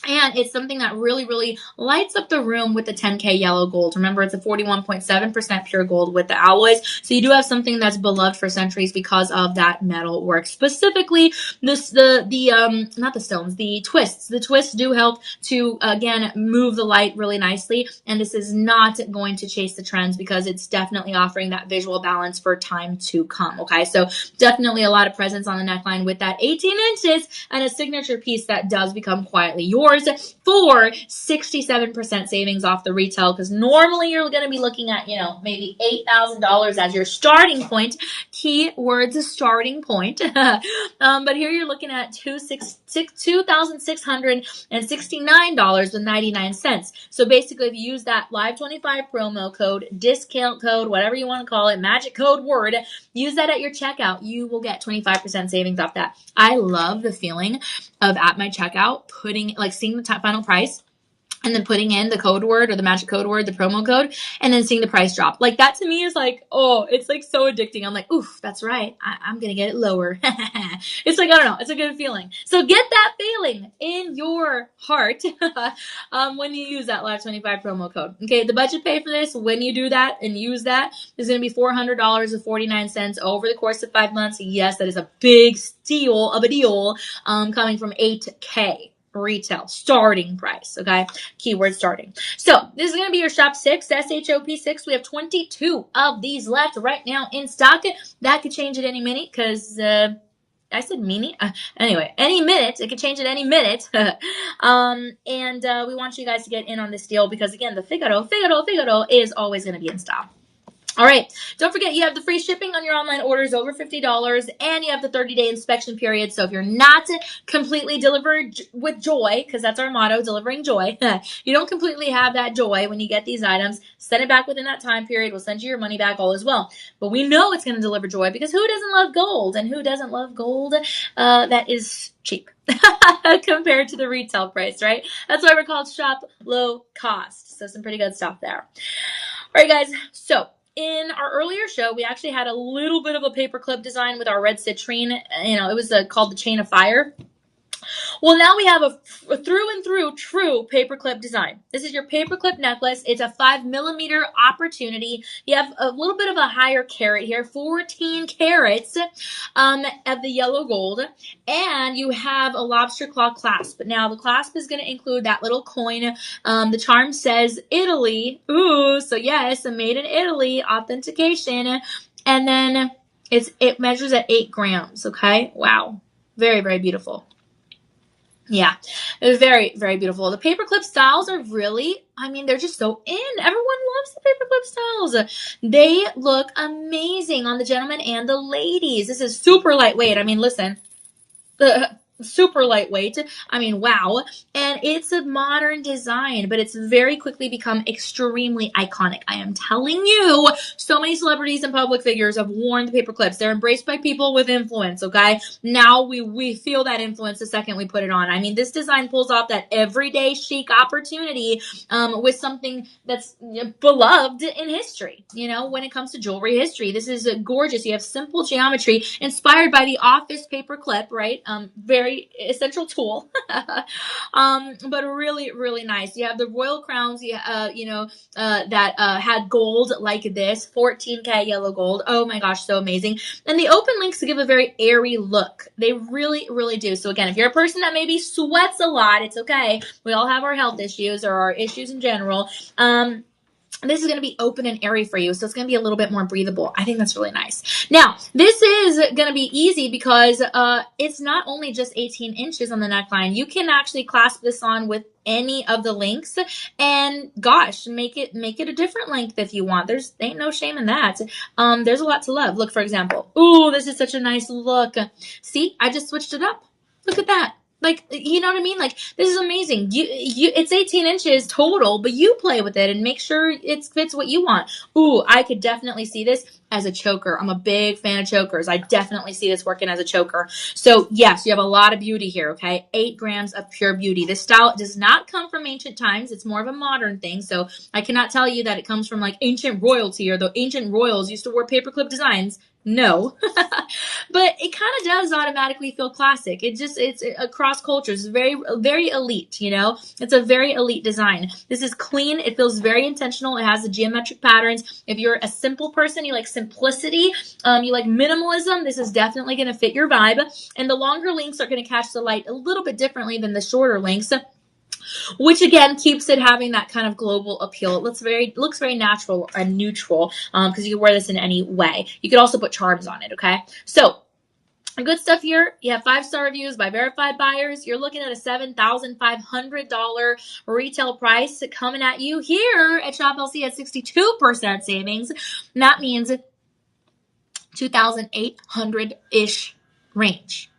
And it's something that really, really lights up the room with the 10K yellow gold. Remember, it's a 41.7% pure gold with the alloys. So you do have something that's beloved for centuries because of that metal work. Specifically, not the stones, the twists. The twists do help to, again, move the light really nicely. And this is not going to chase the trends, because it's definitely offering that visual balance for time to come. Okay, so definitely a lot of presence on the neckline with that 18 inches and a signature piece that does become quietly yours for 67% savings off the retail, because normally you're going to be looking at, maybe $8,000 as your starting point. Keywords starting point. But here you're looking at $2,669.99. So basically, if you use that Live25 promo code, discount code, whatever you want to call it, magic code word, use that at your checkout, you will get 25% savings off that. I love the feeling of at my checkout seeing the final price and then putting in the code word or the magic code word, the promo code, and then seeing the price drop. Like, that to me is like, oh, it's like so addicting. I'm like, oof, that's right. I'm going to get it lower. It's like, I don't know. It's a good feeling. So get that feeling in your heart when you use that Live25 promo code. Okay, the budget pay for this, when you do that and use that, is going to be $400.49 over the course of 5 months. Yes, that is a big steal of a deal coming from $8K. Retail starting price. Okay, keyword starting. So this is going to be your shop 6, SHOP 6. We have 22 of these left right now in stock. That could change at any minute, because I said mini. Anyway, any minute. It could change at any minute. And we want you guys to get in on this deal, because again, the Figaro is always going to be in style. All right. Don't forget you have the free shipping on your online orders over $50 and you have the 30-day inspection period. So if you're not completely delivered with joy, because that's our motto, delivering joy, you don't completely have that joy when you get these items, send it back within that time period. We'll send you your money back all as well. But we know it's going to deliver joy because who doesn't love gold? And who doesn't love gold? That is cheap compared to the retail price, right? That's why we're called shop low cost. So some pretty good stuff there. All right, guys. So in our earlier show, we actually had a little bit of a paperclip design with our red citrine. It was called the Chain of Fire. Well, now we have a through and through true paperclip design. This is your paperclip necklace. It's a 5mm opportunity. You have a little bit of a higher carat here, 14 carats of the yellow gold, and you have a lobster claw clasp. Now, the clasp is going to include that little coin. The charm says Italy. Ooh, so yes, a made in Italy authentication. And then it measures at 8 grams, okay? Wow. Very, very beautiful. Yeah, it was very, very beautiful. The paperclip styles are really, they're just so in. Everyone loves the paperclip styles. They look amazing on the gentlemen and the ladies. This is super lightweight. Listen, super lightweight. Wow. And it's a modern design, but it's very quickly become extremely iconic. I am telling you, so many celebrities and public figures have worn the paper clips. They're embraced by people with influence, okay? Now we feel that influence the second we put it on. This design pulls off that everyday chic opportunity with something that's beloved in history, when it comes to jewelry history. This is gorgeous. You have simple geometry inspired by the office paper clip, right? Very essential tool, but really, really nice. You have the royal crowns, that had gold like this, 14K yellow gold. Oh my gosh, so amazing. And the open links give a very airy look. They really, really do. So again, if you're a person that maybe sweats a lot, it's okay. We all have our health issues or our issues in general. This is going to be open and airy for you, so it's going to be a little bit more breathable. I think that's really nice. Now, this is going to be easy because it's not only just 18 inches on the neckline. You can actually clasp this on with any of the links and gosh, make it a different length if you want. There's ain't no shame in that. There's a lot to love. Look, for example. Ooh, this is such a nice look. See, I just switched it up. Look at that. You know what I mean? This is amazing. It's 18 inches total, but you play with it and make sure it fits what you want. Ooh, I could definitely see this as a choker. I'm a big fan of chokers. I definitely see this working as a choker. So yes, you have a lot of beauty here, okay? 8 grams of pure beauty. This style does not come from ancient times. It's more of a modern thing. So I cannot tell you that it comes from ancient royalty or the ancient royals used to wear paperclip designs. No, but it kind of does automatically feel classic. It's across cultures. It's very, very elite, it's a very elite design. This is clean. It feels very intentional. It has the geometric patterns. If you're a simple person, you like simplicity, you like minimalism, this is definitely going to fit your vibe. And the longer links are going to catch the light a little bit differently than the shorter links, which again keeps it having that kind of global appeal. It looks very natural and neutral because you can wear this in any way. You could also put charms on it, okay? So good stuff here. You have 5-star reviews by verified buyers. You're looking at a $7,500 retail price coming at you here at Shop LC at 62% savings. And that means 2,800-ish range.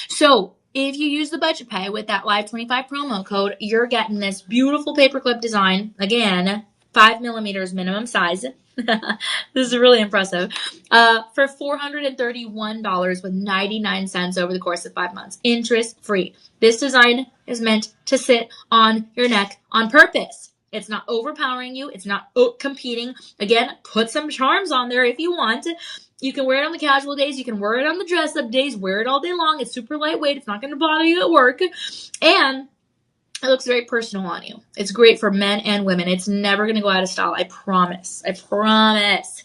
So if you use the budget pay with that Live25 promo code, you're getting this beautiful paperclip design. Again, 5mm minimum size. This is really impressive. For $431 with 99 cents over the course of 5 months. Interest free. This design is meant to sit on your neck on purpose. It's not overpowering you. It's not competing. Again, put some charms on there if you want. You can wear it on the casual days. You can wear it on the dress-up days. Wear it all day long. It's super lightweight. It's not going to bother you at work. And it looks very personal on you. It's great for men and women. It's never going to go out of style. I promise. I promise.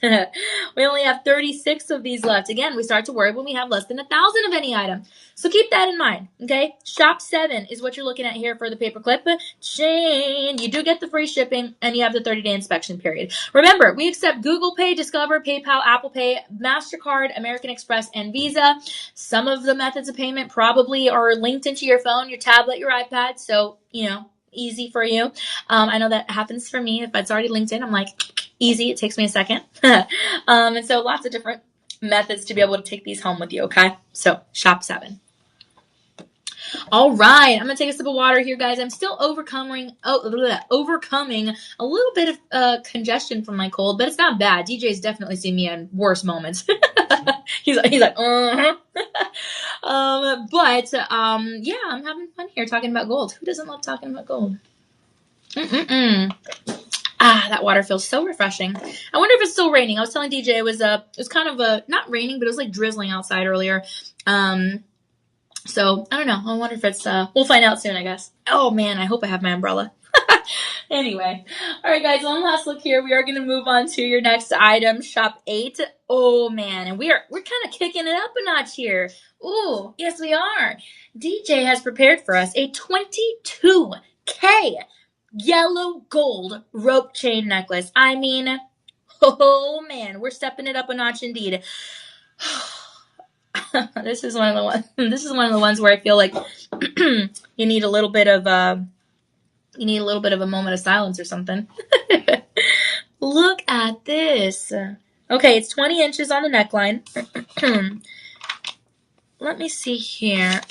We only have 36 of these left. Again, we start to worry when we have less than 1,000 of any item. So keep that in mind, okay? Shop 7 is what you're looking at here for the paperclip chain. You do get the free shipping, and you have the 30-day inspection period. Remember, we accept Google Pay, Discover, PayPal, Apple Pay, MasterCard, American Express, and Visa. Some of the methods of payment probably are linked into your phone, your tablet, your iPad, so, easy for you. I know that happens for me. If it's already linked in, I'm like, easy. It takes me a second. And so lots of different methods to be able to take these home with you, okay? So shop 7. All right, I'm gonna take a sip of water here, guys. I'm still overcoming a little bit of congestion from my cold, but it's not bad. DJ's definitely seen me in worse moments. he's like, yeah, I'm having fun here talking about gold. Who doesn't love talking about gold? That water feels so refreshing. I wonder if it's still raining. I was telling DJ it was kind of not raining, but it was like drizzling outside earlier. So I don't know. I wonder if it's we'll find out soon, I guess. Oh man, I hope I have my umbrella. Anyway. All right, guys, one last look here. We are going to move on to your next item, shop 8. Oh man, and we're kind of kicking it up a notch here. Ooh, yes we are. DJ has prepared for us a 22K yellow gold rope chain necklace. I mean, oh man, we're stepping it up a notch indeed. This is one of the ones where I feel like you need a little bit of a moment of silence or something. Look at this. Okay, it's 20 inches on the neckline. Let me see here.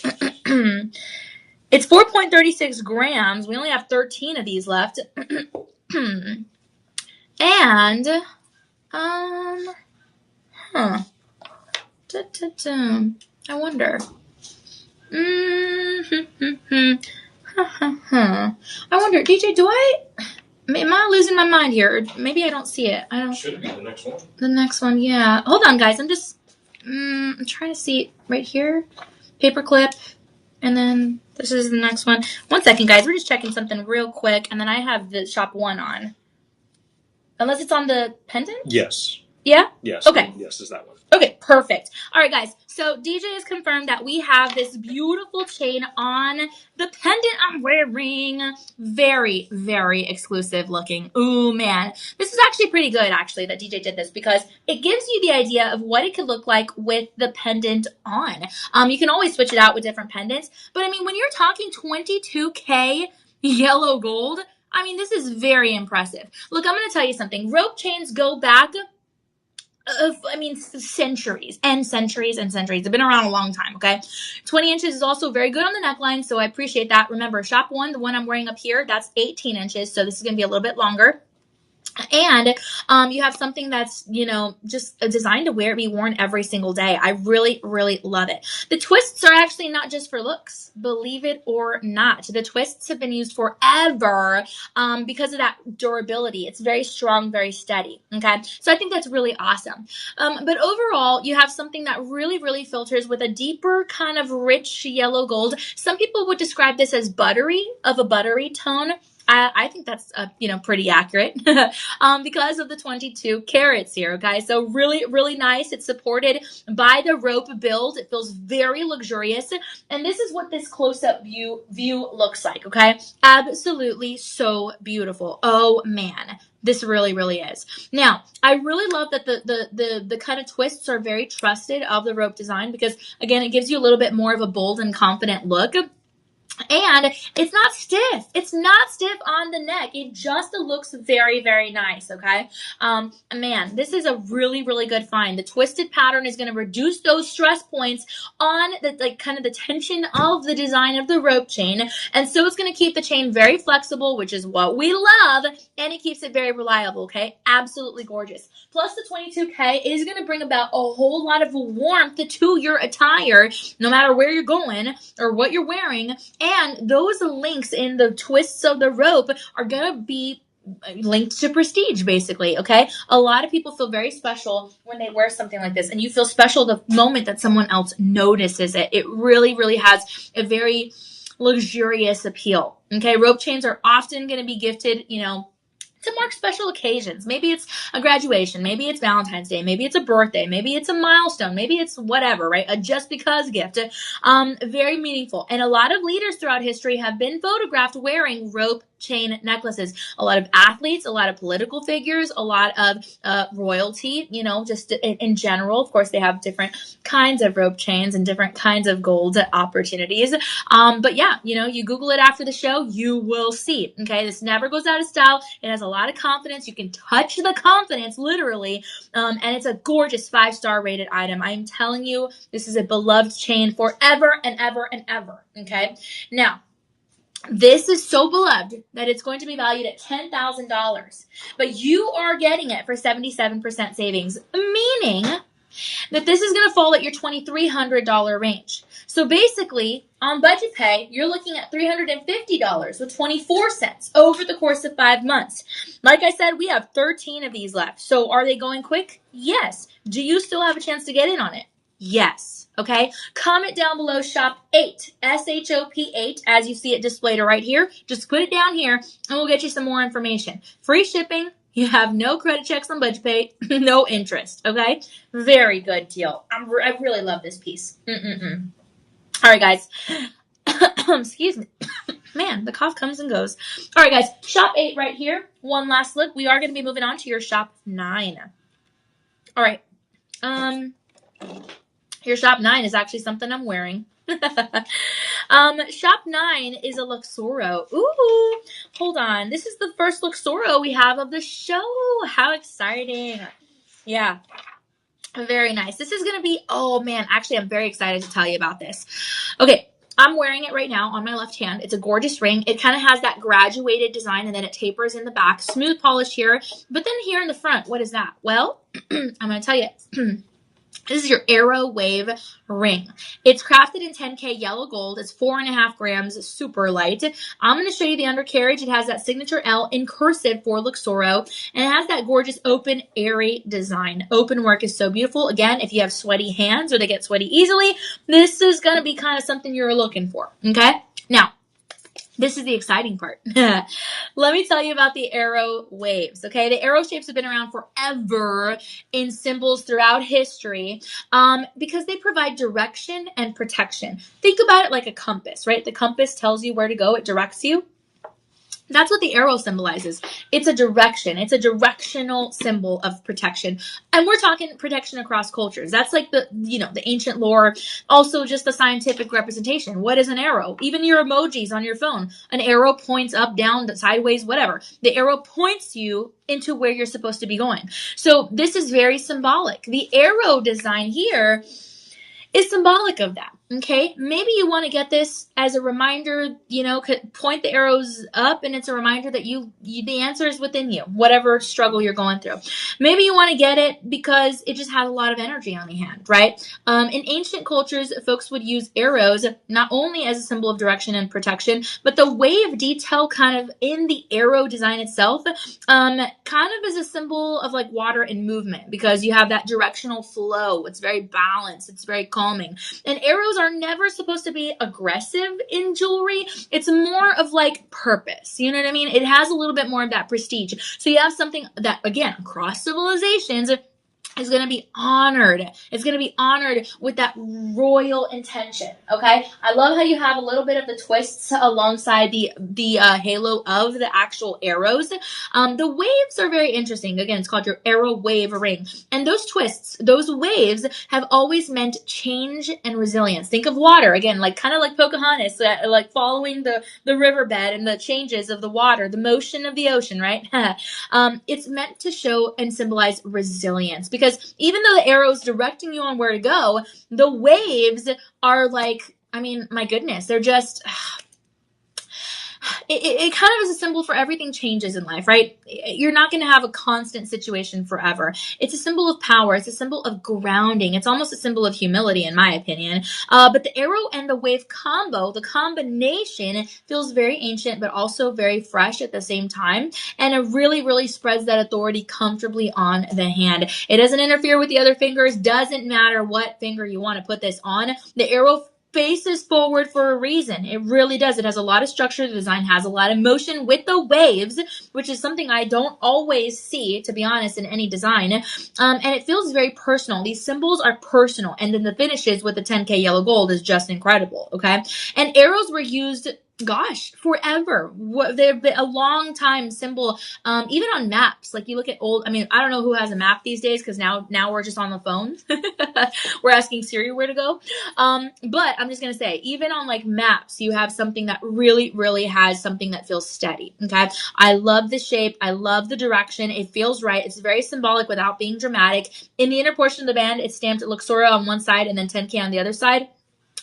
It's 4.36 grams. We only have 13 of these left. And, I wonder. I wonder, DJ, am I losing my mind here? Or maybe I don't see it. Should it be the next one? The next one, yeah. Hold on, guys. I'm trying to see it right here. Paperclip. And then this is the next one. One second, guys. We're just checking something real quick. And then I have the shop 1 on. Unless it's on the pendant? Yes. Yeah? Yes. Okay. Yes, is that one. Okay, perfect. All right, guys. So DJ has confirmed that we have this beautiful chain on the pendant I'm wearing. Very, very exclusive looking. Ooh, man. This is actually pretty good, actually, that DJ did this because it gives you the idea of what it could look like with the pendant on. You can always switch it out with different pendants. But, I mean, when you're talking 22K yellow gold, I mean, this is very impressive. Look, I'm going to tell you something. Rope chains go back centuries and centuries and centuries. They've been around a long time, okay? 20 inches is also very good on the neckline, so I appreciate that. Remember, shop 1, the one I'm wearing up here, that's 18 inches, so this is going to be a little bit longer. And you have something that's, just designed to be worn every single day. I really, really love it. The twists are actually not just for looks, believe it or not. The twists have been used forever because of that durability. It's very strong, very steady. Okay, so I think that's really awesome. But overall, you have something that really, really filters with a deeper kind of rich yellow gold. Some people would describe this as buttery tone. I think that's, pretty accurate because of the 22 carats here, okay? So really, really nice. It's supported by the rope build. It feels very luxurious. And this is what this close-up view looks like, okay? Absolutely so beautiful. Oh, man. This really, really is. Now, I really love that the kind of twists are very trusted of the rope design because, again, it gives you a little bit more of a bold and confident look. And it's not stiff. It's not stiff on the neck. It just looks very, very nice, okay? Man, this is a really, really good find. The twisted pattern is going to reduce those stress points on the kind of the tension of the design of the rope chain. And so it's going to keep the chain very flexible, which is what we love. And it keeps it very reliable, okay? Absolutely gorgeous. Plus the 22K is going to bring about a whole lot of warmth to your attire, no matter where you're going or what you're wearing. And those links in the twists of the rope are going to be linked to prestige, basically, okay? A lot of people feel very special when they wear something like this, and you feel special the moment that someone else notices it. It really, really has a very luxurious appeal, okay? Rope chains are often going to be gifted, to mark special occasions. Maybe it's a graduation. Maybe it's Valentine's Day. Maybe it's a birthday. Maybe it's a milestone. Maybe it's whatever, right? A just because gift. Very meaningful. And a lot of leaders throughout history have been photographed wearing rope chain necklaces. A lot of athletes, a lot of political figures, a lot of royalty, just in general. Of course, they have different kinds of rope chains and different kinds of gold opportunities. But yeah, you Google it after the show, you will see. Okay, this never goes out of style. It has a lot of confidence. You can touch the confidence, literally. And it's a gorgeous 5-star rated item. I'm telling you, this is a beloved chain forever and ever and ever. Okay, now, this is so beloved that it's going to be valued at $10,000, but you are getting it for 77% savings, meaning that this is going to fall at your $2,300 range. So basically, on budget pay, you're looking at $350 with 24 cents over the course of 5 months. Like I said, we have 13 of these left. So are they going quick? Yes. Do you still have a chance to get in on it? Yes. Okay. Comment down below shop 8, SHOP 8, as you see it displayed right here. Just put it down here and we'll get you some more information. Free shipping. You have no credit checks on budget pay, no interest. Okay. Very good deal. I really love this piece. All right, guys. Excuse me. Man, the cough comes and goes. All right, guys. Shop 8 right here. One last look. We are going to be moving on to your shop 9. All right. Your shop 9 is actually something I'm wearing. Shop 9 is a Luxoro. Ooh, hold on. This is the first Luxoro we have of the show. How exciting. Yeah. Very nice. This is going to be, oh man, actually I'm very excited to tell you about this. Okay. I'm wearing it right now on my left hand. It's a gorgeous ring. It kind of has that graduated design and then it tapers in the back. Smooth polish here. But then here in the front, what is that? Well, I'm going to tell you. This is your Arrow Wave ring. It's crafted in 10K yellow gold. It's 4.5 grams, super light. I'm going to show you the undercarriage. It has that signature L in cursive for Luxoro, and it has that gorgeous open, airy design. Open work is so beautiful. Again, if you have sweaty hands or they get sweaty easily, this is going to be kind of something you're looking for, okay? Now, this is the exciting part. Let me tell you about the arrow waves, okay? The arrow shapes have been around forever in symbols throughout history because they provide direction and protection. Think about it like a compass, right? The compass tells you where to go. It directs you. That's what the arrow symbolizes. It's a direction. It's a directional symbol of protection. And we're talking protection across cultures. That's like the ancient lore. Also just the scientific representation. What is an arrow? Even your emojis on your phone. An arrow points up, down, sideways, whatever. The arrow points you into where you're supposed to be going. So this is very symbolic. The arrow design here is symbolic of that. Okay, maybe you want to get this as a reminder, point the arrows up and it's a reminder that the answer is within you, whatever struggle you're going through. Maybe you want to get it because it just has a lot of energy on the hand, right? In ancient cultures, folks would use arrows not only as a symbol of direction and protection, but the wave detail kind of in the arrow design itself, kind of as a symbol of like water and movement because you have that directional flow. It's very balanced. It's very calming. And arrows are never supposed to be aggressive in jewelry. It's more of like purpose. You know what I mean? It has a little bit more of that prestige. So you have something that, again, across civilizations is going to be honored. It's going to be honored with that royal intention. Okay. I love how you have a little bit of the twists alongside the halo of the actual arrows. The waves are very interesting. Again, it's called your arrow wave ring. And those twists, those waves have always meant change and resilience. Think of water again, kind of like Pocahontas, like following the riverbed and the changes of the water, the motion of the ocean, right? It's meant to show and symbolize resilience. Because even though the arrow is directing you on where to go, the waves are my goodness, they're just, it kind of is a symbol for everything changes in life, right? You're not going to have a constant situation forever. It's a symbol of power. It's a symbol of grounding. It's almost a symbol of humility, in my opinion. But the arrow and the wave combo, the combination feels very ancient, but also very fresh at the same time. And it really, really spreads that authority comfortably on the hand. It doesn't interfere with the other fingers. Doesn't matter what finger you want to put this on. The arrow faces forward for a reason. It really does. It has a lot of structure. The design has a lot of motion with the waves, which is something I don't always see, to be honest, in any design. And it feels very personal. These symbols are personal. And then the finishes with the 10K yellow gold is just incredible. Okay. And arrows were used gosh, forever. They've been a long time symbol. Even on maps, like you look at old. I mean, I don't know who has a map these days because now we're just on the phone. We're asking Siri where to go. But I'm just gonna say, even on like maps, you have something that really has something that feels steady. Okay, I love the shape. I love the direction. It feels right. It's very symbolic without being dramatic. In the inner portion of the band, it's stamped Luxora on one side and then 10K on the other side.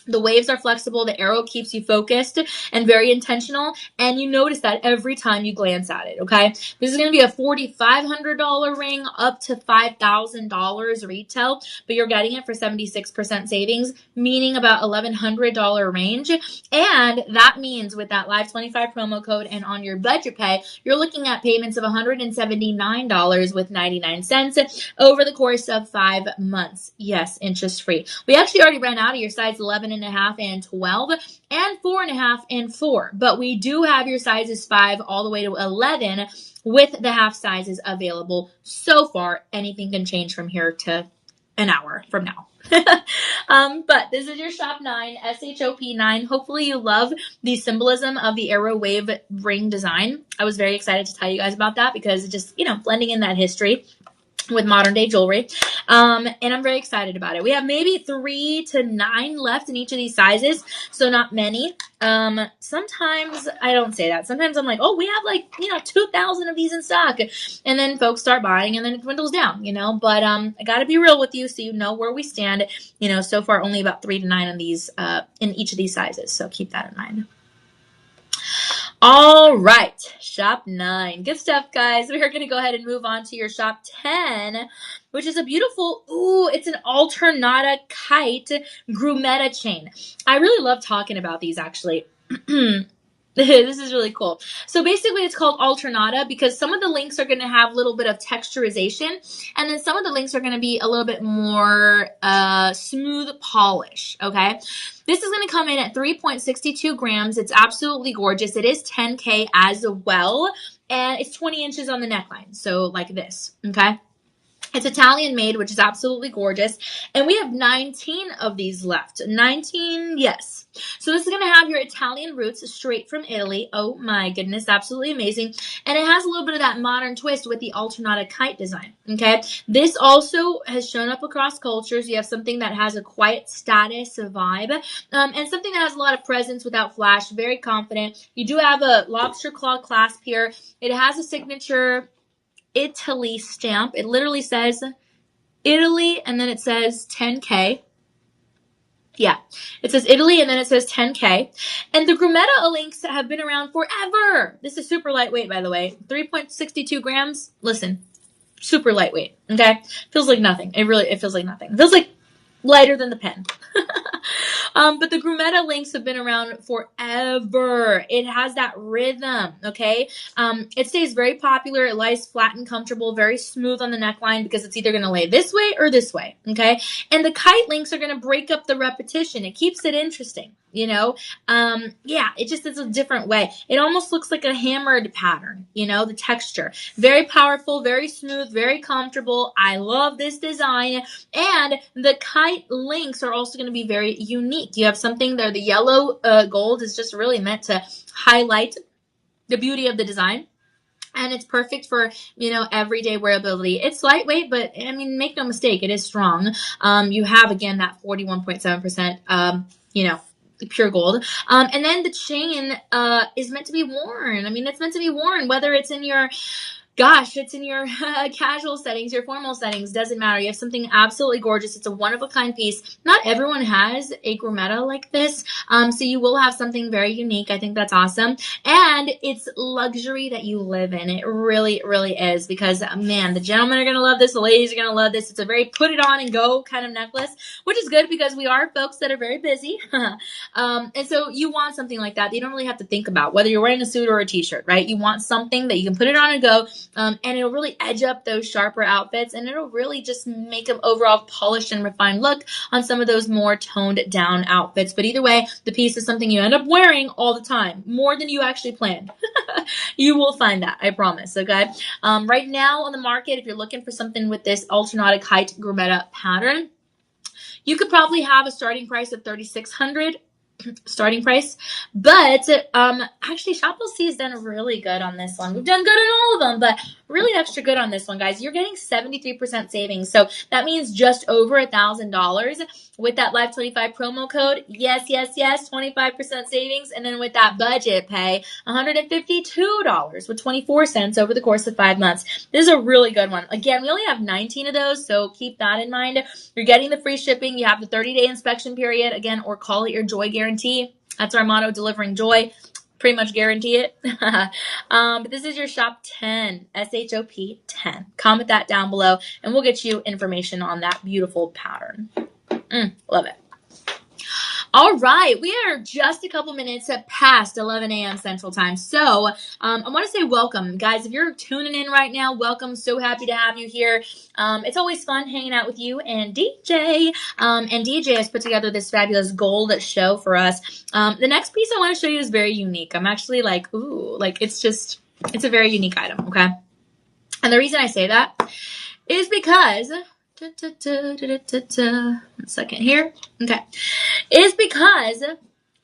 The waves are flexible. The arrow keeps you focused and very intentional. And you notice that every time you glance at it, okay? This is going to be a $4,500 ring up to $5,000 retail, but you're getting it for 76% savings, meaning about $1,100 range. And that means with that Live 25 promo code and on your budget pay, you're looking at payments of $179 with 99 cents over the course of 5 months. Yes, interest free. We actually already ran out of your size 11 and a half and 12 and 4.5 and 4, but we do have your sizes 5 all the way to 11 with the half sizes available so far. Anything can change from here to an hour from now. But this is your shop 9, SHOP 9. Hopefully you love the symbolism of the arrow wave ring design. I was very excited to tell you guys about that because it's just, blending in that history with modern day jewelry. And I'm very excited about it. We have maybe 3 to 9 left in each of these sizes, so not many. Sometimes I don't say that. Sometimes I'm like, oh, we have like, 2,000 of these in stock. And then folks start buying and then it dwindles down, but, I gotta be real with you so you know where we stand. So far only about 3 to 9 on these, in each of these sizes. So keep that in mind. All right, shop 9. Good stuff, guys. We're going to go ahead and move on to your shop 10, which is a beautiful, it's an Alternata kite grumetta chain. I really love talking about these, actually. This is really cool. So basically it's called Alternata because some of the links are going to have a little bit of texturization, and then some of the links are going to be a little bit more smooth polish, okay? This is going to come in at 3.62 grams. It's absolutely gorgeous. It is 10K as well, and it's 20 inches on the neckline, so like this, okay? It's Italian made, which is absolutely gorgeous. And we have 19 of these left. 19, yes. So this is going to have your Italian roots straight from Italy. Oh my goodness, absolutely amazing. And it has a little bit of that modern twist with the Alternata kite design, okay? This also has shown up across cultures. You have something that has a quiet status vibe, and something that has a lot of presence without flash, very confident. You do have a lobster claw clasp here. It has a signature Italy stamp. It literally says Italy and then it says 10K. Yeah, it says Italy and then it says 10K. And the grumetta links have been around forever. This is super lightweight, by the way. 3.62 grams. Listen, super lightweight. Okay, feels like nothing. It feels like nothing. It feels like lighter than the pen. But the grumetta links have been around forever. It has that rhythm, okay? It stays very popular. It lies flat and comfortable, very smooth on the neckline because it's either going to lay this way or this way, okay? And the kite links are going to break up the repetition. It keeps it interesting, Yeah, it's a different way. It almost looks like a hammered pattern, the texture. Very powerful, very smooth, very comfortable. I love this design. And the kite links are also going to be very unique. You have something there. The yellow gold is just really meant to highlight the beauty of the design. And it's perfect for, everyday wearability. It's lightweight, but I mean, make no mistake, it is strong. You have, again, that 41.7%, pure gold. And then the chain is meant to be worn. I mean, it's meant to be worn, whether it's in your it's in your casual settings, your formal settings, doesn't matter. You have something absolutely gorgeous. It's a one-of-a-kind piece. Not everyone has a grumetta like this, so you will have something very unique. I think that's awesome. And it's luxury that you live in. It really, really is because, man, the gentlemen are going to love this. The ladies are going to love this. It's a very put it on and go kind of necklace, which is good because we are folks that are very busy. And so you want something like that. You don't really have to think about whether you're wearing a suit or a t-shirt, right? You want something that you can put it on and go. And it'll really edge up those sharper outfits, and it'll really just make an overall polished and refined look on some of those more toned down outfits. But either way, the piece is something you end up wearing all the time, more than you actually planned. You will find that, I promise, okay? Right now on the market, if you're looking for something with this Alternata kite grumetta pattern, you could probably have a starting price of $3,600. starting price. But actually, Shop LC has done really good on this one. We've done good on all of them, but really extra good on this one, guys. You're getting 73% savings. So that means just over $1,000 with that Live 25 promo code. Yes, 25% savings. And then with that budget pay, $152 with 24 cents over the course of 5 months. This is a really good one. Again, we only have 19 of those, so keep that in mind. You're getting the free shipping. You have the 30-day inspection period, again, or call it your joy guarantee. That's our motto, delivering joy. Pretty much guarantee it. But this is your shop 10, SHOP 10. Comment that down below, and we'll get you information on that beautiful pattern. Love it. All right, we are just a couple minutes past 11 a.m. Central Time. So I want to say welcome. Guys, if you're tuning in right now, welcome. So happy to have you here. It's always fun hanging out with you and DJ. And DJ has put together this fabulous gold show for us. The next piece I want to show you is very unique. I'm actually like, ooh, like it's a very unique item, okay? And the reason I say that is because... One second here. Okay. Is because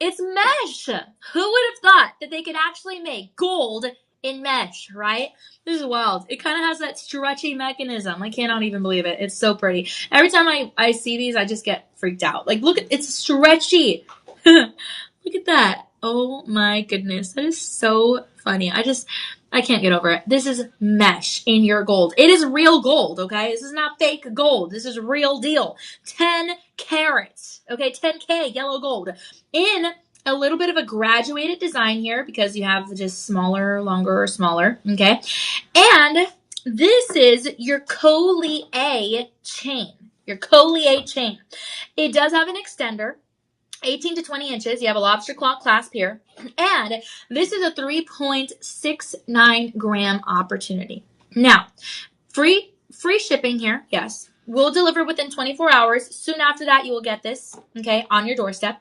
it's mesh. Who would have thought that they could actually make gold in mesh, right? This is wild. It kind of has that stretchy mechanism. I cannot even believe it. It's so pretty. Every time I see these, I just get freaked out. Like, look, it's stretchy. Look at that. Oh my goodness. That is so funny. I can't get over it. This is mesh in your gold. It is real gold, okay? This is not fake gold. This is real deal. 10 carats, okay? 10K yellow gold in a little bit of a graduated design here because you have just smaller, longer, or smaller, okay? And this is your Collier chain. Your Collier chain. It does have an extender. 18 to 20 inches. You have a lobster claw clasp here. And this is a 3.69 gram opportunity. Now, free shipping here. Yes. We'll deliver within 24 hours. Soon after that, you will get this, okay, on your doorstep.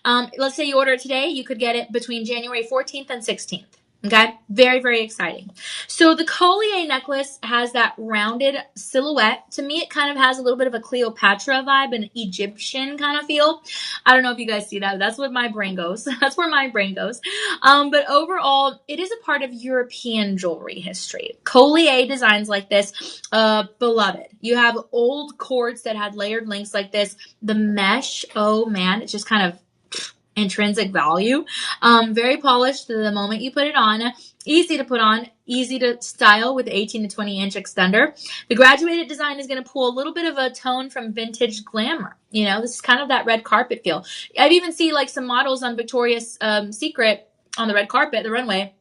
Let's say you order it today. You could get it between January 14th and 16th. Okay, very, very exciting. So the Collier necklace has that rounded silhouette. To me, it kind of has a little bit of a Cleopatra vibe, an Egyptian kind of feel. I don't know if you guys see that, but that's what my brain goes. That's where my brain goes. But overall, it is a part of European jewelry history. Collier designs like this, beloved. You have old cords that had layered links like this. The mesh, oh man, it's just kind of intrinsic value. Very polished the moment you put it on. Easy to put on, easy to style with 18 to 20 inch extender. The graduated design is going to pull a little bit of a tone from vintage glamour. You know, this is kind of that red carpet feel. I've even seen like some models on Victoria's Secret on the red carpet, the runway,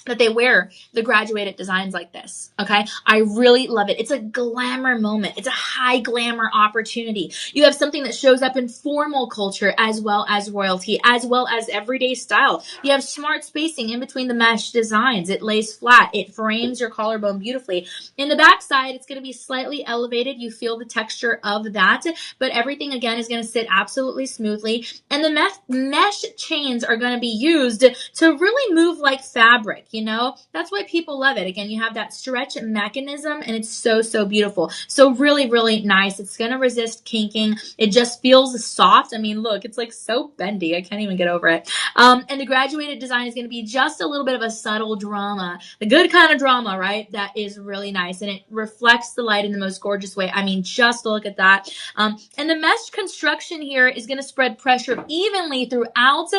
that they wear the graduated designs like this, okay? I really love it. It's a glamour moment. It's a high glamour opportunity. You have something that shows up in formal culture as well as royalty, as well as everyday style. You have smart spacing in between the mesh designs. It lays flat. It frames your collarbone beautifully. In the back side, it's going to be slightly elevated. You feel the texture of that, but everything, again, is going to sit absolutely smoothly. And the mesh chains are going to be used to really move like fabric. You know, that's why people love it. Again, you have that stretch mechanism and it's so, so beautiful. So really, really nice. It's going to resist kinking. It just feels soft. I mean, look, it's like so bendy. I can't even get over it. And the graduated design is going to be just a little bit of a subtle drama, the good kind of drama, right? That is really nice. And it reflects the light in the most gorgeous way. I mean, just look at that. And the mesh construction here is going to spread pressure evenly throughout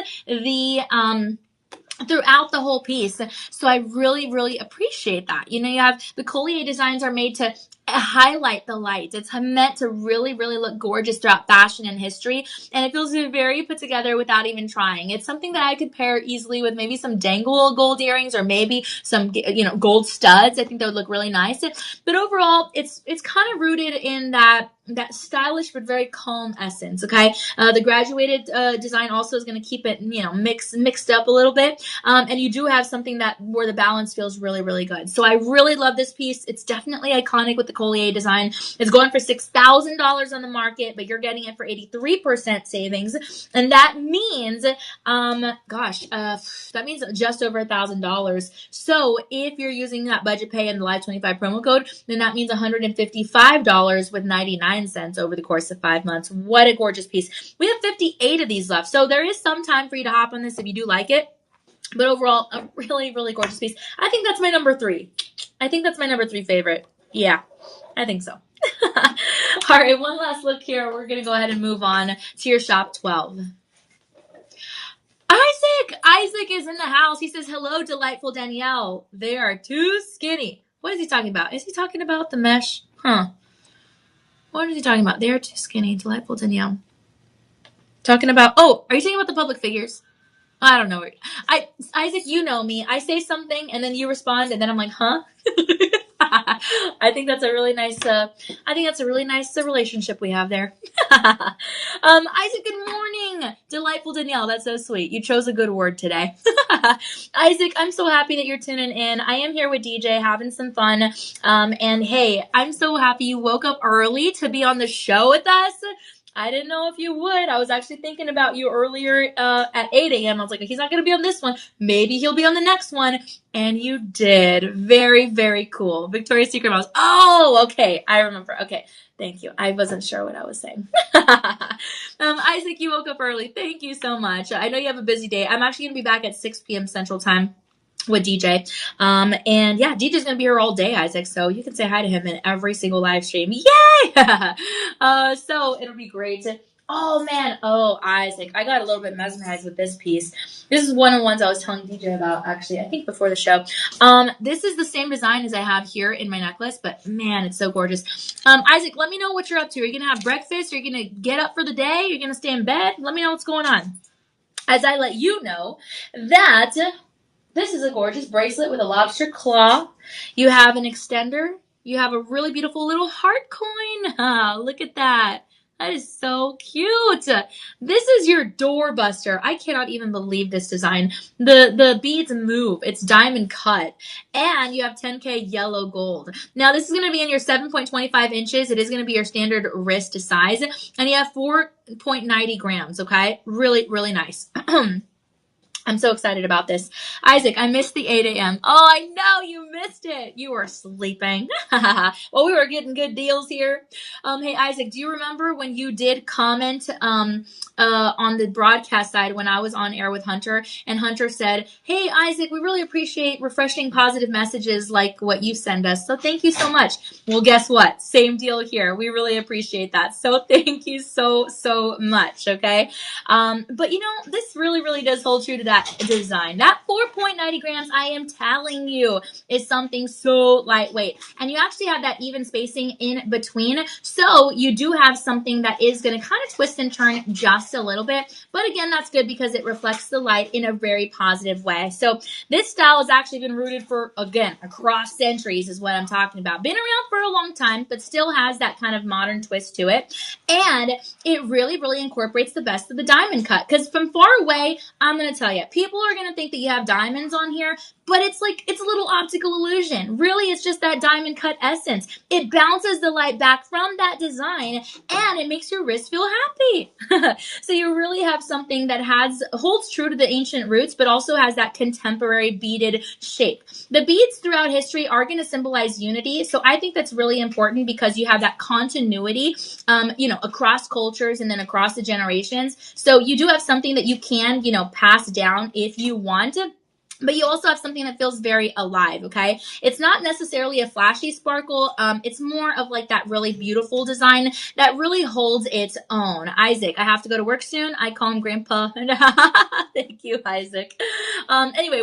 the whole piece. So I really, really appreciate that. You know, you have the Collier designs are made to highlight the lights. It's meant to really, really look gorgeous throughout fashion and history. And it feels very put together without even trying. It's something that I could pair easily with maybe some dangle gold earrings or maybe some, you know, gold studs. I think that would look really nice. But overall, it's kind of rooted in that stylish but very calm essence, okay? The graduated design also is going to keep it, you know, mixed up a little bit. And you do have something where the balance feels really, really good. So I really love this piece. It's definitely iconic with the Collier design. It's going for $6,000 on the market, but you're getting it for 83% savings. And that means, that means just over $1,000. So if you're using that budget pay and the Live 25 promo code, then that means $155 with 99 cents over the course of 5 months. What a gorgeous piece. We have 58 of these left. So there is some time for you to hop on this if you do like it. But overall, a really, really gorgeous piece. I think that's my number 3. I think that's my number 3 favorite. Yeah, I think so. All right, one last look here. We're going to go ahead and move on to your shop 12. Isaac is in the house. He says, hello, delightful Danielle. They are too skinny. What is he talking about? Is he talking about the mesh? What is he talking about? They are too skinny, delightful Danielle. Talking about, are you talking about the public figures? I don't know. Isaac, you know me. I say something and then you respond and then I'm like, huh? I think that's a really nice, relationship we have there. Isaac, good morning. Delightful Danielle. That's so sweet. You chose a good word today. Isaac, I'm so happy that you're tuning in. I am here with DJ having some fun. And hey, I'm so happy you woke up early to be on the show with us. I didn't know if you would. I was actually thinking about you earlier at 8 a.m. I was like, he's not going to be on this one. Maybe he'll be on the next one. And you did. Very, very cool. Victoria's Secret Mouse. Oh, okay. I remember. Okay. Thank you. I wasn't sure what I was saying. Isaac, you woke up early. Thank you so much. I know you have a busy day. I'm actually going to be back at 6 p.m. Central Time with DJ. And yeah, DJ's gonna be here all day, Isaac, so you can say hi to him in every single live stream. Yay! So it'll be great. Isaac, I got a little bit mesmerized with this piece. This is one of the ones I was telling DJ about, actually, I think before the show. This is the same design as I have here in my necklace, but man, it's so gorgeous. Isaac, let me know what you're up to. Are you gonna have breakfast? Are you gonna get up for the day? Are you gonna stay in bed? Let me know what's going on. As I let you know that this is a gorgeous bracelet with a lobster claw. You have an extender. You have a really beautiful little heart coin. Look at that. That is so cute. This is your doorbuster. I cannot even believe this design. The beads move. It's diamond cut. And you have 10K yellow gold. Now, this is going to be in your 7.25 inches. It is going to be your standard wrist size. And you have 4.90 grams, okay? Really, really nice. I'm so excited about this. Isaac, I missed the 8 a.m. Oh, I know you missed it. You were sleeping. Well, we were getting good deals here. Hey, Isaac, do you remember when you did comment on the broadcast side when I was on air with Hunter? And Hunter said, hey, Isaac, we really appreciate refreshing positive messages like what you send us. So thank you so much. Well, guess what? Same deal here. We really appreciate that. So thank you so, so much. Okay. But you know, this really, really does hold true to that design. That 4.90 grams, I am telling you, is something so lightweight. And you actually have that even spacing in between. So you do have something that is going to kind of twist and turn just a little bit. But again, that's good because it reflects the light in a very positive way. So this style has actually been rooted for, again, across centuries is what I'm talking about. Been around for a long time, but still has that kind of modern twist to it. And it really, really incorporates the best of the diamond cut. Because from far away, I'm going to tell you, people are going to think that you have diamonds on here, but it's a little optical illusion. Really, it's just that diamond cut essence. It bounces the light back from that design and it makes your wrist feel happy. So you really have something that holds true to the ancient roots, but also has that contemporary beaded shape. The beads throughout history are going to symbolize unity. So I think that's really important because you have that continuity, across cultures and then across the generations. So you do have something that you can, pass down if you want. But you also have something that feels very alive, okay? It's not necessarily a flashy sparkle. It's more of like that really beautiful design that really holds its own. Isaac, I have to go to work soon. I call him Grandpa. Thank you, Isaac. Anyway,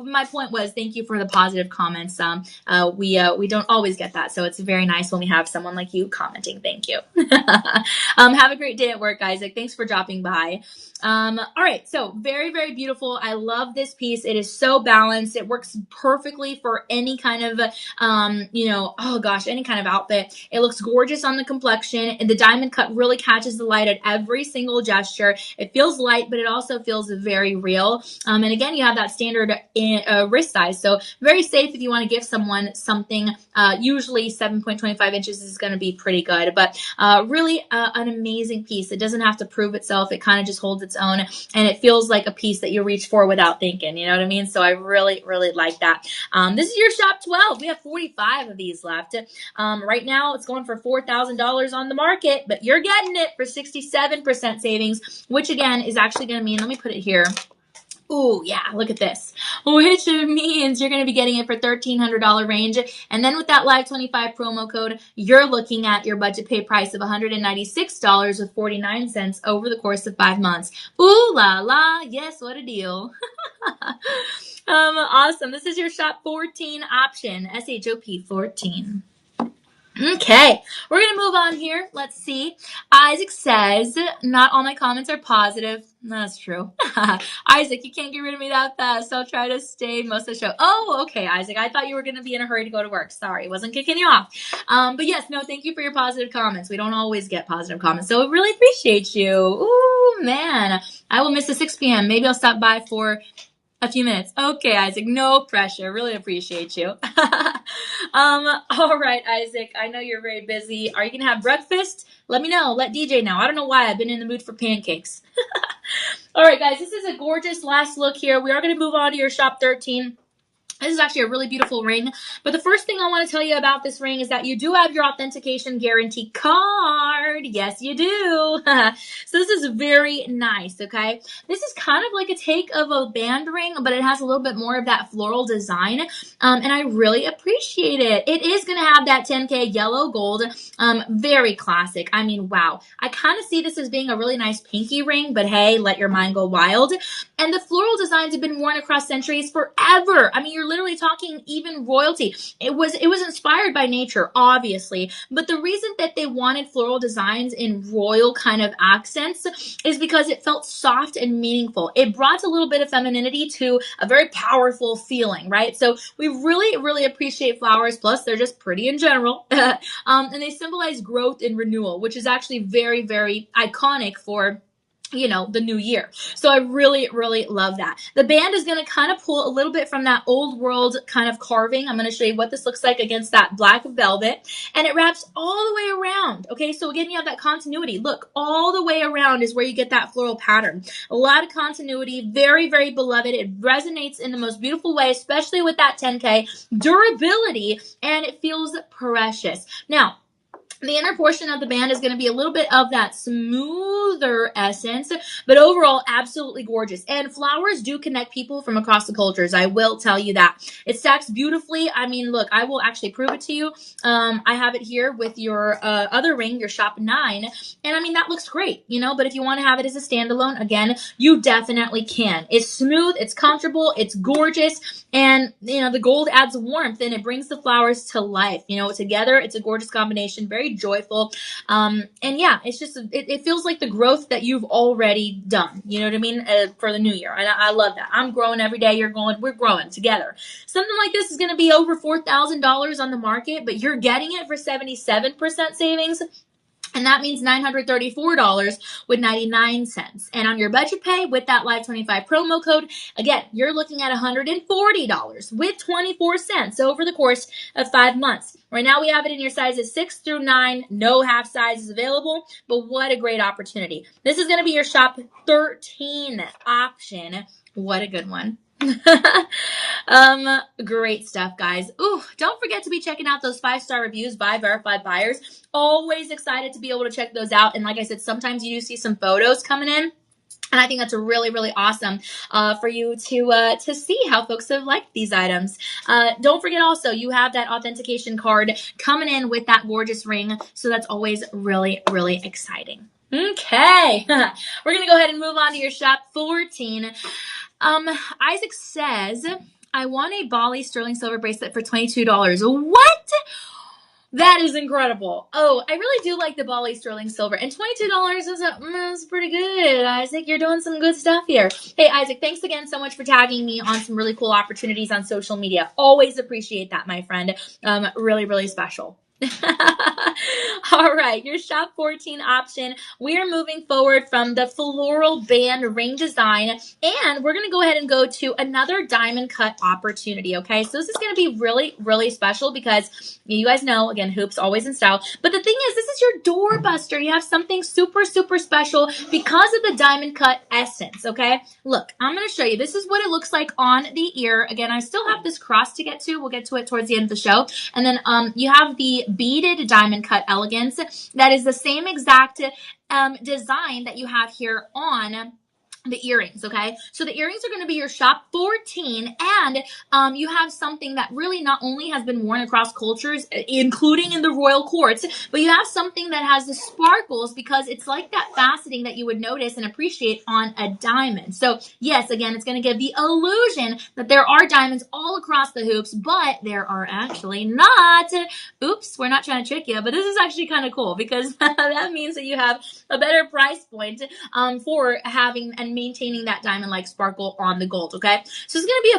my point was thank you for the positive comments. We don't always get that, so it's very nice when we have someone like you commenting. Thank you. Have a great day at work, Isaac. Thanks for dropping by. All right, so very, very beautiful. I love this piece. It is so balanced. It works perfectly for any kind of, any kind of outfit. It looks gorgeous on the complexion, and the diamond cut really catches the light at every single gesture. It feels light, but it also feels very real. And again, you you have that standard wrist size. So very safe if you want to give someone something. Usually 7.25 inches is going to be pretty good, but really an amazing piece. It doesn't have to prove itself. It kind of just holds its own, and it feels like a piece that you reach for without thinking. You know what I mean? So I really, really like that. This is your shop 12. We have 45 of these left. Right now it's going for $4,000 on the market, but you're getting it for 67% savings, which again is actually going to mean, let me put it here. Ooh, yeah, look at this. Which means you're going to be getting it for $1,300 range. And then with that Live 25 promo code, you're looking at your budget pay price of $196.49 over the course of 5 months. Ooh la la. Yes, what a deal. Awesome. This is your shop 14 option. SHOP 14. Okay, we're going to move on here. Let's see. Isaac says, not all my comments are positive. That's true. Isaac, you can't get rid of me that fast. I'll try to stay most of the show. Oh, okay, Isaac. I thought you were going to be in a hurry to go to work. Sorry, wasn't kicking you off. But yes, no, thank you for your positive comments. We don't always get positive comments, so I really appreciate you. Ooh, man. I will miss the 6 p.m. Maybe I'll stop by for a few minutes. Okay, Isaac, no pressure. Really appreciate you. All right, Isaac, I know you're very busy. Are you going to have breakfast? Let me know. Let DJ know. I don't know why. I've been in the mood for pancakes. All right, guys, this is a gorgeous last look here. We are going to move on to your shop 13. This is actually a really beautiful ring. But the first thing I want to tell you about this ring is that you do have your authentication guarantee card. Yes, you do. So this is very nice, okay? This is kind of like a take of a band ring, but it has a little bit more of that floral design. And I really appreciate it. It is going to have that 10K yellow gold. Very classic. I mean, wow. I kind of see this as being a really nice pinky ring, but hey, let your mind go wild. And the floral designs have been worn across centuries forever. I mean, you're literally talking even royalty. It was inspired by nature, obviously, but the reason that they wanted floral designs in royal kind of accents is because it felt soft and meaningful. It brought a little bit of femininity to a very powerful feeling, right? So we really, really appreciate flowers. Plus, they're just pretty in general. And they symbolize growth and renewal, which is actually very, very iconic for the new year. So I really, really love that. The band is going to kind of pull a little bit from that old world kind of carving. I'm going to show you what this looks like against that black velvet, and it wraps all the way around. Okay, so again, you have that continuity. Look, all the way around is where you get that floral pattern. A lot of continuity, very, very beloved. It resonates in the most beautiful way, especially with that 10K durability, and it feels precious. Now, the inner portion of the band is going to be a little bit of that smoother essence, but overall, absolutely gorgeous. And flowers do connect people from across the cultures. I will tell you that. It stacks beautifully. I mean, look, I will actually prove it to you. I have it here with your other ring, your shop 9. And I mean, that looks great, but if you want to have it as a standalone, again, you definitely can. It's smooth, it's comfortable, it's gorgeous, and, the gold adds warmth and it brings the flowers to life. Together, it's a gorgeous combination, very joyful. And yeah, it's just, it feels like the growth that you've already done. You know what I mean? For the new year. And I love that. I'm growing every day. You're growing. We're growing together. Something like this is going to be over $4,000 on the market, but you're getting it for 77% savings. And that means $934 with 99 cents. And on your budget pay with that Live 25 promo code, again, you're looking at $140 with 24 cents over the course of 5 months. Right now we have it in your sizes 6 through 9. No half sizes available, but what a great opportunity. This is going to be your shop 13 option. What a good one. Great stuff, guys. Ooh, don't forget to be checking out those 5-star reviews by verified buyers. Always excited to be able to check those out. And like I said, sometimes you do see some photos coming in. And I think that's really, really awesome for you to see how folks have liked these items. Don't forget also, you have that authentication card coming in with that gorgeous ring. So that's always really, really exciting. Okay. We're going to go ahead and move on to your shop 14. Isaac says, I want a Bali sterling silver bracelet for $22. What? That is incredible. Oh, I really do like the Bali sterling silver. And $22 is pretty good, Isaac. You're doing some good stuff here. Hey, Isaac, thanks again so much for tagging me on some really cool opportunities on social media. Always appreciate that, my friend. Really, really special. All right, your shop 14 option. We are moving forward from the floral band ring design, and we're going to go ahead and go to another diamond cut opportunity. Okay, so this is going to be really, really special because you guys know, again, hoops always in style. But the thing is, this is your doorbuster. You have something super, super special because of the diamond cut essence. Okay, look, I'm going to show you. This is what it looks like on the ear. Again, I still have this cross to get to. We'll get to it towards the end of the show. And then you have the beaded diamond cut elegance. That is the same exact design that you have here on the earrings. Okay, so the earrings are going to be your shop 14, and you have something that really not only has been worn across cultures, including in the royal courts, but you have something that has the sparkles because it's like that faceting that you would notice and appreciate on a diamond. So yes, again, it's going to give the illusion that there are diamonds all across the hoops, but there are actually not. Oops, we're not trying to trick you, but this is actually kind of cool because that means that you have a better price point for having and maintaining that diamond-like sparkle on the gold, okay? So it's going to be a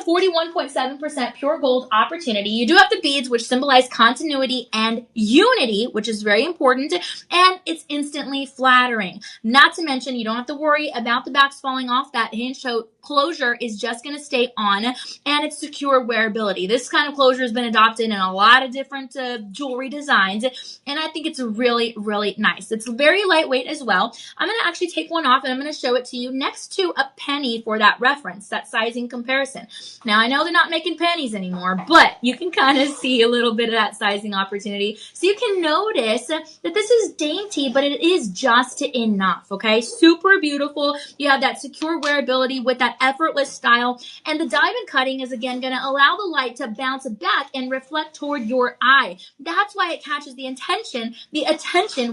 41.7% pure gold opportunity. You do have the beads, which symbolize continuity and unity, which is very important, and it's instantly flattering. Not to mention, you don't have to worry about the backs falling off. That hinge closure is just going to stay on, and it's secure wearability. This kind of closure has been adopted in a lot of different jewelry designs, and I think it's really, really nice. It's very lightweight as well. I'm going to actually take one off, and I'm going to show it to you next to a penny for that reference, that sizing comparison. Now, I know they're not making pennies anymore, but you can kind of see a little bit of that sizing opportunity. So you can notice that this is dainty, but it is just enough, okay? Super beautiful. You have that secure wearability with that effortless style, and the diamond cutting is, again, going to allow the light to bounce back and reflect toward your eye. That's why it catches the attention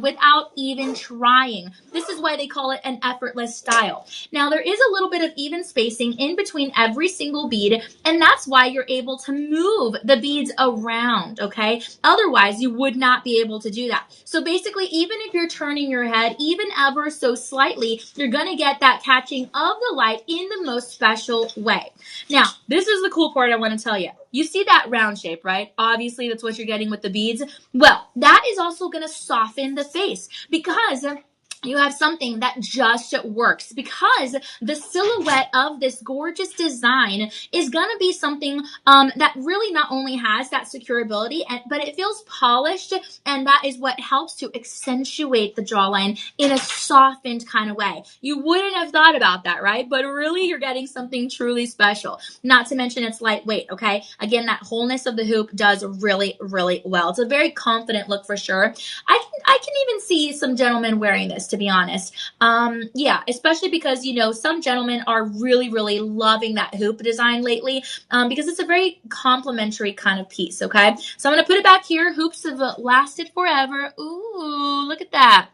without even trying. This is why they call it an effortless style. Now, there is a little bit of even spacing in between every single bead, and that's why you're able to move the beads around, okay? Otherwise, you would not be able to do that. So basically, even if you're turning your head even ever so slightly, you're going to get that catching of the light in the most special way. Now, this is the cool part I want to tell you. You see that round shape, right? Obviously, that's what you're getting with the beads. Well, that is also going to soften the face because you have something that just works, because the silhouette of this gorgeous design is going to be something that really not only has that securability, but it feels polished, and that is what helps to accentuate the jawline in a softened kind of way. You wouldn't have thought about that, right? But really, you're getting something truly special. Not to mention it's lightweight, okay? Again, that wholeness of the hoop does really, really well. It's a very confident look for sure. I can even see some gentlemen wearing this, to be honest. Yeah, especially because, you know, some gentlemen are really, really loving that hoop design lately because it's a very complimentary kind of piece, okay? So I'm going to put it back here. Hoops have lasted forever. Ooh, look at that.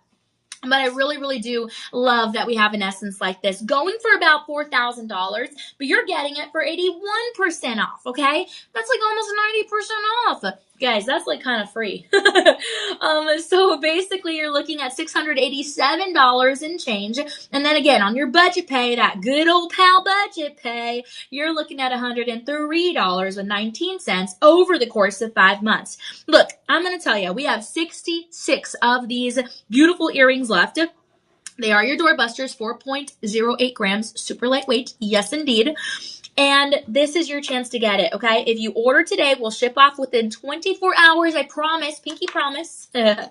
But I really, really do love that we have an essence like this going for about $4,000, but you're getting it for 81% off, okay? That's like almost 90% off. Guys, that's like kind of free. So basically you're looking at $687 and change. And then again, on your budget pay, that good old pal budget pay, you're looking at $103.19 over the course of 5 months. Look, I'm going to tell you, we have 66 of these beautiful earrings left. They are your doorbusters, 4.08 grams, super lightweight. Yes, indeed. And this is your chance to get it, okay? If you order today, we'll ship off within 24 hours. I promise, pinky promise. And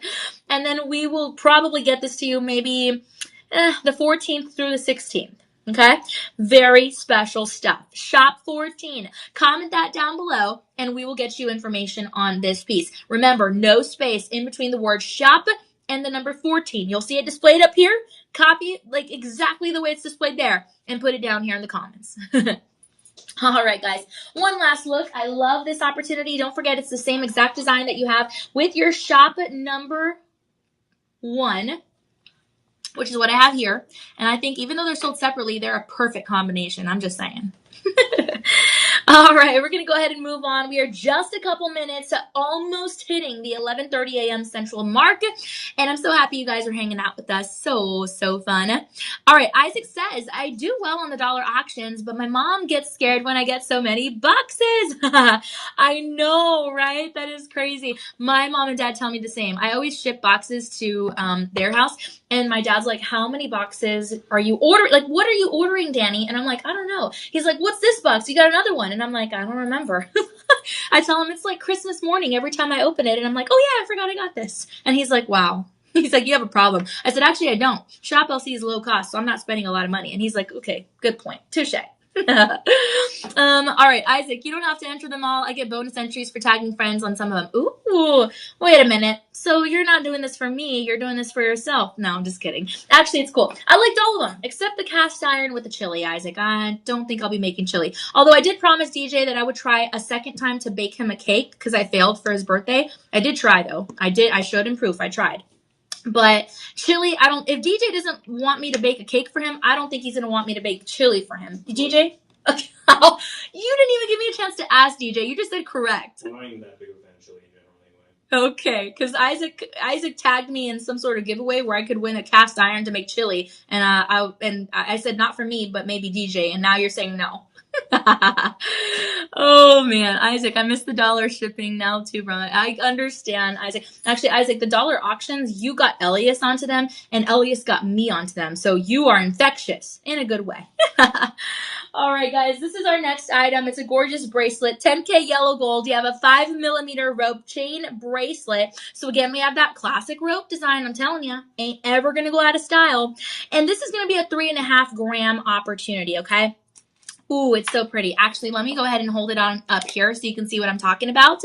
then we will probably get this to you maybe the 14th through the 16th. Okay? Very special stuff. Shop 14. Comment that down below, and we will get you information on this piece. Remember, no space in between the word shop and the number 14. You'll see it displayed up here. Copy it like exactly the way it's displayed there and put it down here in the comments. All right, guys, one last look. I love this opportunity. Don't forget, it's the same exact design that you have with your shop number 1, which is what I have here. And I think even though they're sold separately, they're a perfect combination. I'm just saying. All right, we're going to go ahead and move on. We are just a couple minutes almost hitting the 11:30 a.m. Central mark, and I'm so happy you guys are hanging out with us. So fun. All right, Isaac says, I do well on the dollar auctions, but my mom gets scared when I get so many boxes. I know, right? That is crazy. My mom and dad tell me the same. I always ship boxes to their house, and my dad's like, how many boxes are you ordering? Like, what are you ordering, Danny? And I'm like, I don't know. He's like, what's this box? You got another one? And I'm like, I don't remember. I tell him it's like Christmas morning every time I open it. And I'm like, oh yeah, I forgot I got this. And he's like, wow. He's like, you have a problem. I said, actually, I don't. Shop LC is low cost, so I'm not spending a lot of money. And he's like, okay, good point. Touche. All right, Isaac, you don't have to enter them all. I get bonus entries for tagging friends on some of them. Ooh, wait a minute. So you're not doing this for me, you're doing this for yourself. No, I'm just kidding. Actually, it's cool. I liked all of them, except the cast iron with the chili, Isaac. I don't think I'll be making chili. Although I did promise DJ that I would try a second time to bake him a cake because I failed for his birthday. I did try, though. I showed him proof. I tried. But chili, if DJ doesn't want me to bake a cake for him, I don't think he's going to want me to bake chili for him. DJ? Okay. You didn't even give me a chance to ask DJ. You just said correct. I'm not even that big of a fan of chili in general anyway. Okay, because Isaac tagged me in some sort of giveaway where I could win a cast iron to make chili, and I said not for me, but maybe DJ, and now you're saying no. Oh man, Isaac, I miss the dollar shipping now too, bro. I understand, Isaac. Actually, Isaac, the dollar auctions, you got Elias onto them, and Elias got me onto them. So you are infectious in a good way. All right, guys, this is our next item. It's a gorgeous bracelet, 10K yellow gold. You have a 5mm rope chain bracelet. So again, we have that classic rope design. I'm telling you, ain't ever gonna go out of style. And this is gonna be a 3.5 gram opportunity, okay? Ooh, it's so pretty. Actually, let me go ahead and hold it on up here so you can see what I'm talking about.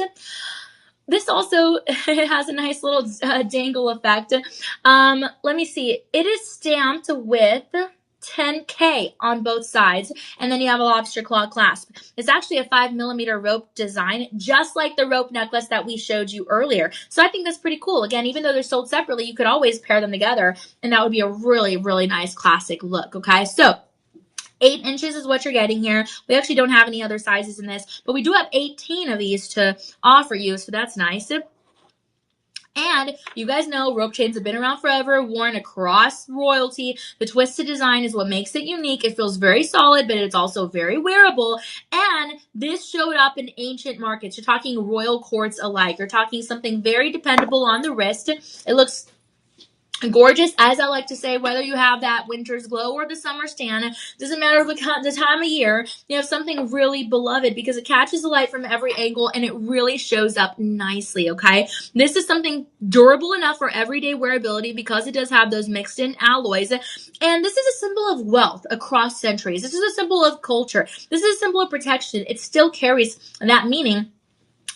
This also has a nice little dangle effect. Let me see. It is stamped with 10K on both sides, and then you have a lobster claw clasp. It's actually a 5mm rope design, just like the rope necklace that we showed you earlier. So I think that's pretty cool. Again, even though they're sold separately, you could always pair them together, and that would be a really, really nice classic look, okay? So 8 inches is what you're getting here. We actually don't have any other sizes in this, but we do have 18 of these to offer you, so that's nice. And you guys know rope chains have been around forever, worn across royalty. The twisted design is what makes it unique. It feels very solid, but it's also very wearable. And this showed up in ancient markets. You're talking royal courts alike. You're talking something very dependable on the wrist. It looks gorgeous, as I like to say, whether you have that winter's glow or the summer's tan, doesn't matter the time of year, you have something really beloved because it catches the light from every angle and it really shows up nicely, okay? This is something durable enough for everyday wearability because it does have those mixed in alloys. And this is a symbol of wealth across centuries. This is a symbol of culture. This is a symbol of protection. It still carries that meaning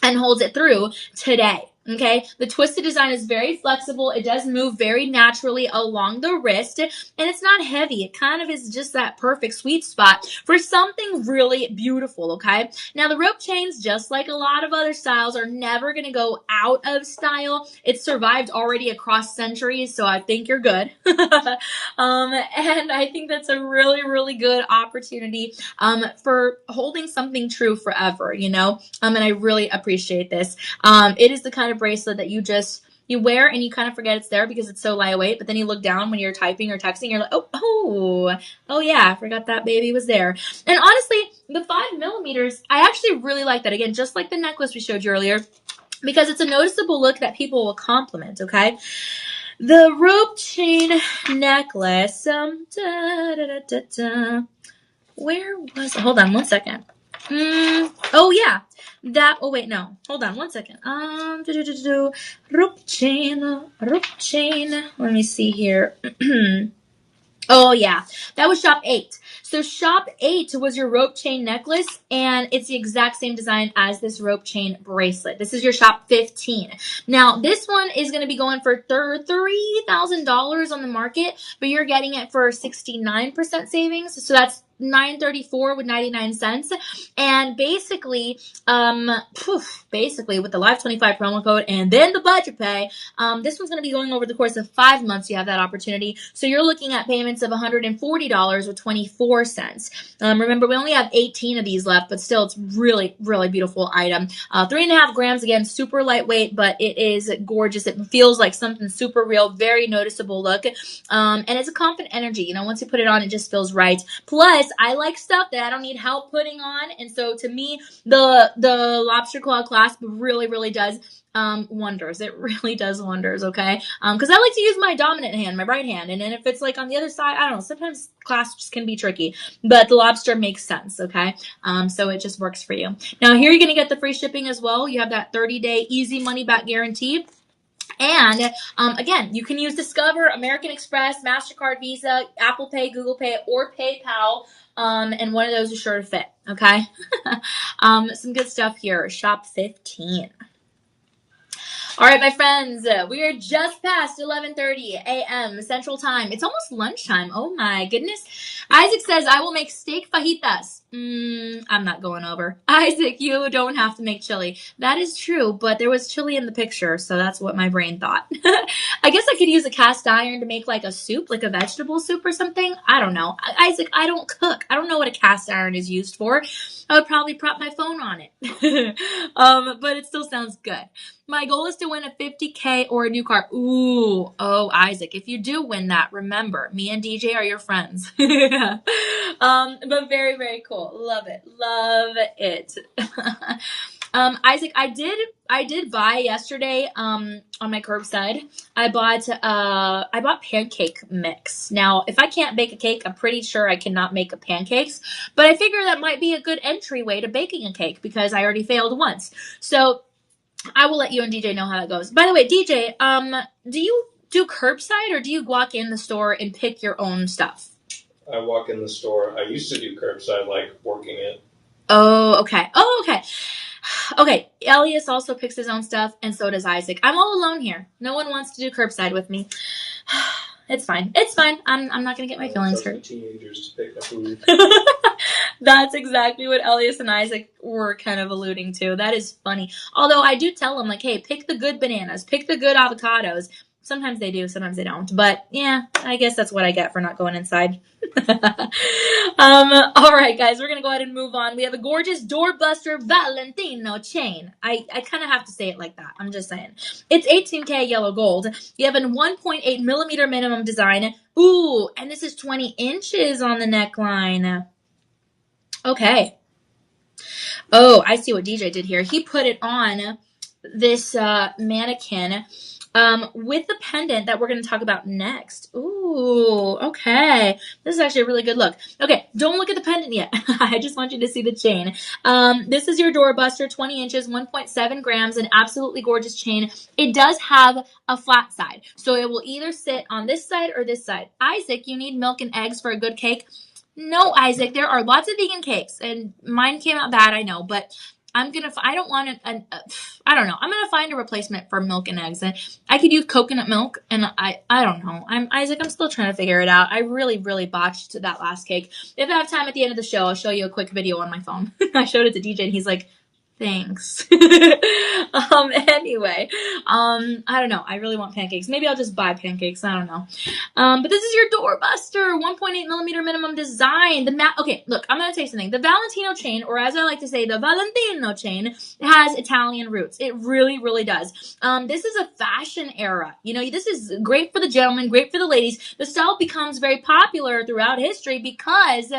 and holds it through today. Okay, the twisted design is very flexible. It does move very naturally along the wrist, and it's not heavy. It kind of is just that perfect sweet spot for something really beautiful, okay? Now, the rope chains, just like a lot of other styles, are never going to go out of style. It's survived already across centuries, so I think you're good. And I think that's a really, really good opportunity for holding something true forever, you know? And I really appreciate this. It is the kind of bracelet that you wear and you kind of forget it's there because it's so lightweight, but then you look down when you're typing or texting, you're like, oh yeah, I forgot that baby was there. And honestly, the 5mm, I actually really like that. Again, just like the necklace we showed you earlier, because it's a noticeable look that people will compliment, okay? The rope chain necklace, where was it? Hold on one second. Oh yeah. Oh wait, no. Hold on one second. Rope chain. Let me see here. Oh yeah, that was shop 8. So shop 8 was your rope chain necklace, and it's the exact same design as this rope chain bracelet. This is your shop 15. Now, this one is going to be going for $3,000 on the market, but you're getting it for 69% savings. So that's $9.34 with 99 cents. And basically, basically with the Live 25 promo code and then the budget pay, this one's going to be going over the course of 5 months. You have that opportunity. So you're looking at payments of $140 with 24 cents. Remember, we only have 18 of these left, but still, it's really, really beautiful item. 3.5 grams, again, super lightweight, but it is gorgeous. It feels like something super real, very noticeable look. And it's a confident energy. You know, once you put it on, it just feels right. Plus, I like stuff that I don't need help putting on. And so to me, the lobster claw clasp really, really does wonders. It really does wonders, okay? Because I like to use my dominant hand, my right hand. And then if it's like on the other side, I don't know, sometimes clasps can be tricky. But the lobster makes sense, okay? So it just works for you. Now, here you're going to get the free shipping as well. You have that 30-day easy money-back guarantee. And again, you can use Discover, American Express, MasterCard, Visa, Apple Pay, Google Pay, or PayPal. And one of those is sure to fit, okay? Some good stuff here. Shop 15. All right, my friends, we are just past 11:30 a.m. Central Time. It's almost lunchtime. Oh, my goodness. Isaac says, I will make steak fajitas. I'm not going over. Isaac, you don't have to make chili. That is true, but there was chili in the picture, so that's what my brain thought. I guess I could use a cast iron to make like a soup, like a vegetable soup or something. I don't know. Isaac, I don't cook. I don't know what a cast iron is used for. I would probably prop my phone on it. But it still sounds good. My goal is to win a $50K or a new car. Ooh, oh, Isaac, if you do win that, remember, me and DJ are your friends. But very, very cool. Love it. Love it. Isaac, I did buy yesterday, on my curbside. I bought pancake mix. Now, if I can't bake a cake, I'm pretty sure I cannot make pancakes, but I figure that might be a good entryway to baking a cake because I already failed once. So I will let you and DJ know how that goes. By the way, DJ, do you do curbside or do you walk in the store and pick your own stuff? I walk in the store. I used to do curbside, like working it. Oh, okay. Okay, Elias also picks his own stuff, and so does Isaac. I'm all alone here. No one wants to do curbside with me. It's fine. It's fine. I'm not going to get my feelings hurt. Teenagers to pick up food. That's exactly what Elias and Isaac were kind of alluding to. That is funny. Although I do tell them, like, hey, pick the good bananas. Pick the good avocados. Sometimes they do, sometimes they don't. But, yeah, I guess that's what I get for not going inside. All right, guys, we're going to go ahead and move on. We have a gorgeous doorbuster Valentino chain. I kind of have to say it like that. I'm just saying. It's 18K yellow gold. You have a 1.8 millimeter minimum design. Ooh, and this is 20 inches on the neckline. Okay. Oh, I see what DJ did here. He put it on this mannequin with the pendant that we're going to talk about next. Ooh, okay. This is actually a really good look. Okay, don't look at the pendant yet. I just want you to see the chain. This is your doorbuster, 20 inches, 1.7 grams, an absolutely gorgeous chain. It does have a flat side, so it will either sit on this side or this side. Isaac, you need milk and eggs for a good cake? No, Isaac, there are lots of vegan cakes, and mine came out bad, I know, but I don't want I don't know. I'm going to find a replacement for milk and eggs. And I could use coconut milk, and I don't know. Isaac, I'm still trying to figure it out. I really, really botched that last cake. If I have time at the end of the show, I'll show you a quick video on my phone. I showed it to DJ, and he's like, thanks. Anyway, I don't know. I really want pancakes. Maybe I'll just buy pancakes. I don't know. But this is your doorbuster, 1.8 millimeter minimum design. Okay, look, I'm going to tell you something. The Valentino chain, or as I like to say, the Valentino chain, has Italian roots. It really, really does. This is a fashion era. You know, this is great for the gentlemen, great for the ladies. The style becomes very popular throughout history because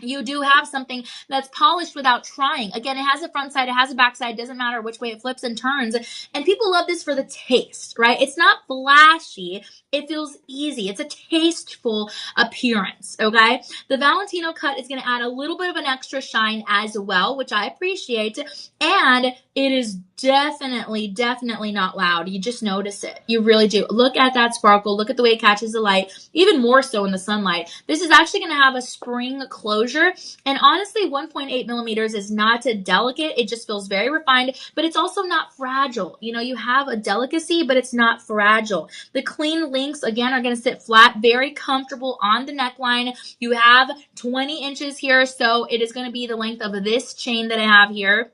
you do have something that's polished without trying. Again, it has a front side, it has a back side, doesn't matter which way it flips and turns. And people love this for the taste, right? It's not flashy. It feels easy. It's a tasteful appearance, okay? The Valentino cut is going to add a little bit of an extra shine as well, which I appreciate. And it is definitely not loud. You just notice it. You really do. Look at that sparkle. Look at the way it catches the light, even more so in the sunlight. This is actually going to have a spring closure. And honestly, 1.8 millimeters is not delicate. It just feels very refined, but it's also not fragile. You know, you have a delicacy, but it's not fragile. The clean link links, again, are going to sit flat, very comfortable on the neckline. You have 20 inches here, so it is going to be the length of this chain that I have here.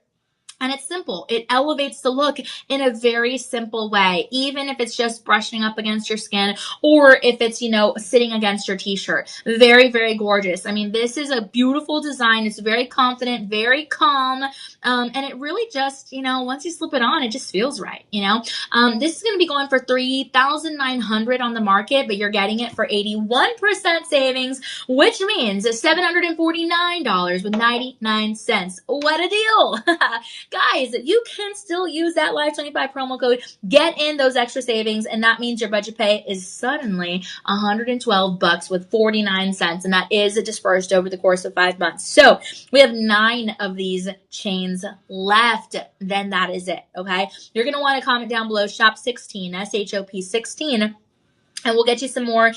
And it's simple. It elevates the look in a very simple way, even if it's just brushing up against your skin or if it's, sitting against your t-shirt. Very, very gorgeous. I mean, this is a beautiful design. It's very confident, very calm. And it really just, once you slip it on, it just feels right, This is going to be going for $3,900 on the market, but you're getting it for 81% savings, which means $749.99. What a deal. Guys, you can still use that Live25 promo code, get in those extra savings, and that means your budget pay is suddenly $112 with 49 cents, and that is dispersed over the course of 5 months. So we have 9 of these chains left. Then that is it, okay? You're going to want to comment down below, shop 16, SHOP 16, and we'll get you some more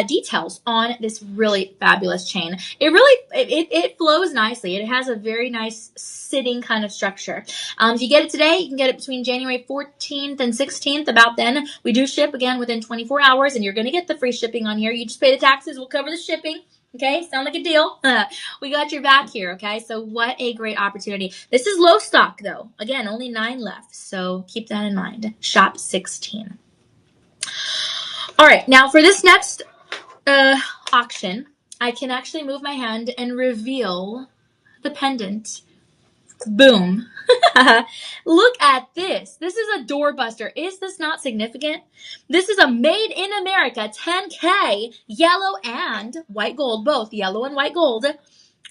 details on this really fabulous chain. It flows nicely. It has a very nice sitting kind of structure. If you get it today, you can get it between January 14th and 16th. About then, we do ship again within 24 hours, and you're going to get the free shipping on here. You just pay the taxes. We'll cover the shipping. Okay, sound like a deal? We got your back here, okay? So what a great opportunity. This is low stock, though. Again, only 9 left, so keep that in mind. Shop 16. All right, now for this next auction, I can actually move my hand and reveal the pendant. Boom. Look at this. This is a doorbuster. Is this not significant? This is a made in America 10K yellow and white gold, both yellow and white gold.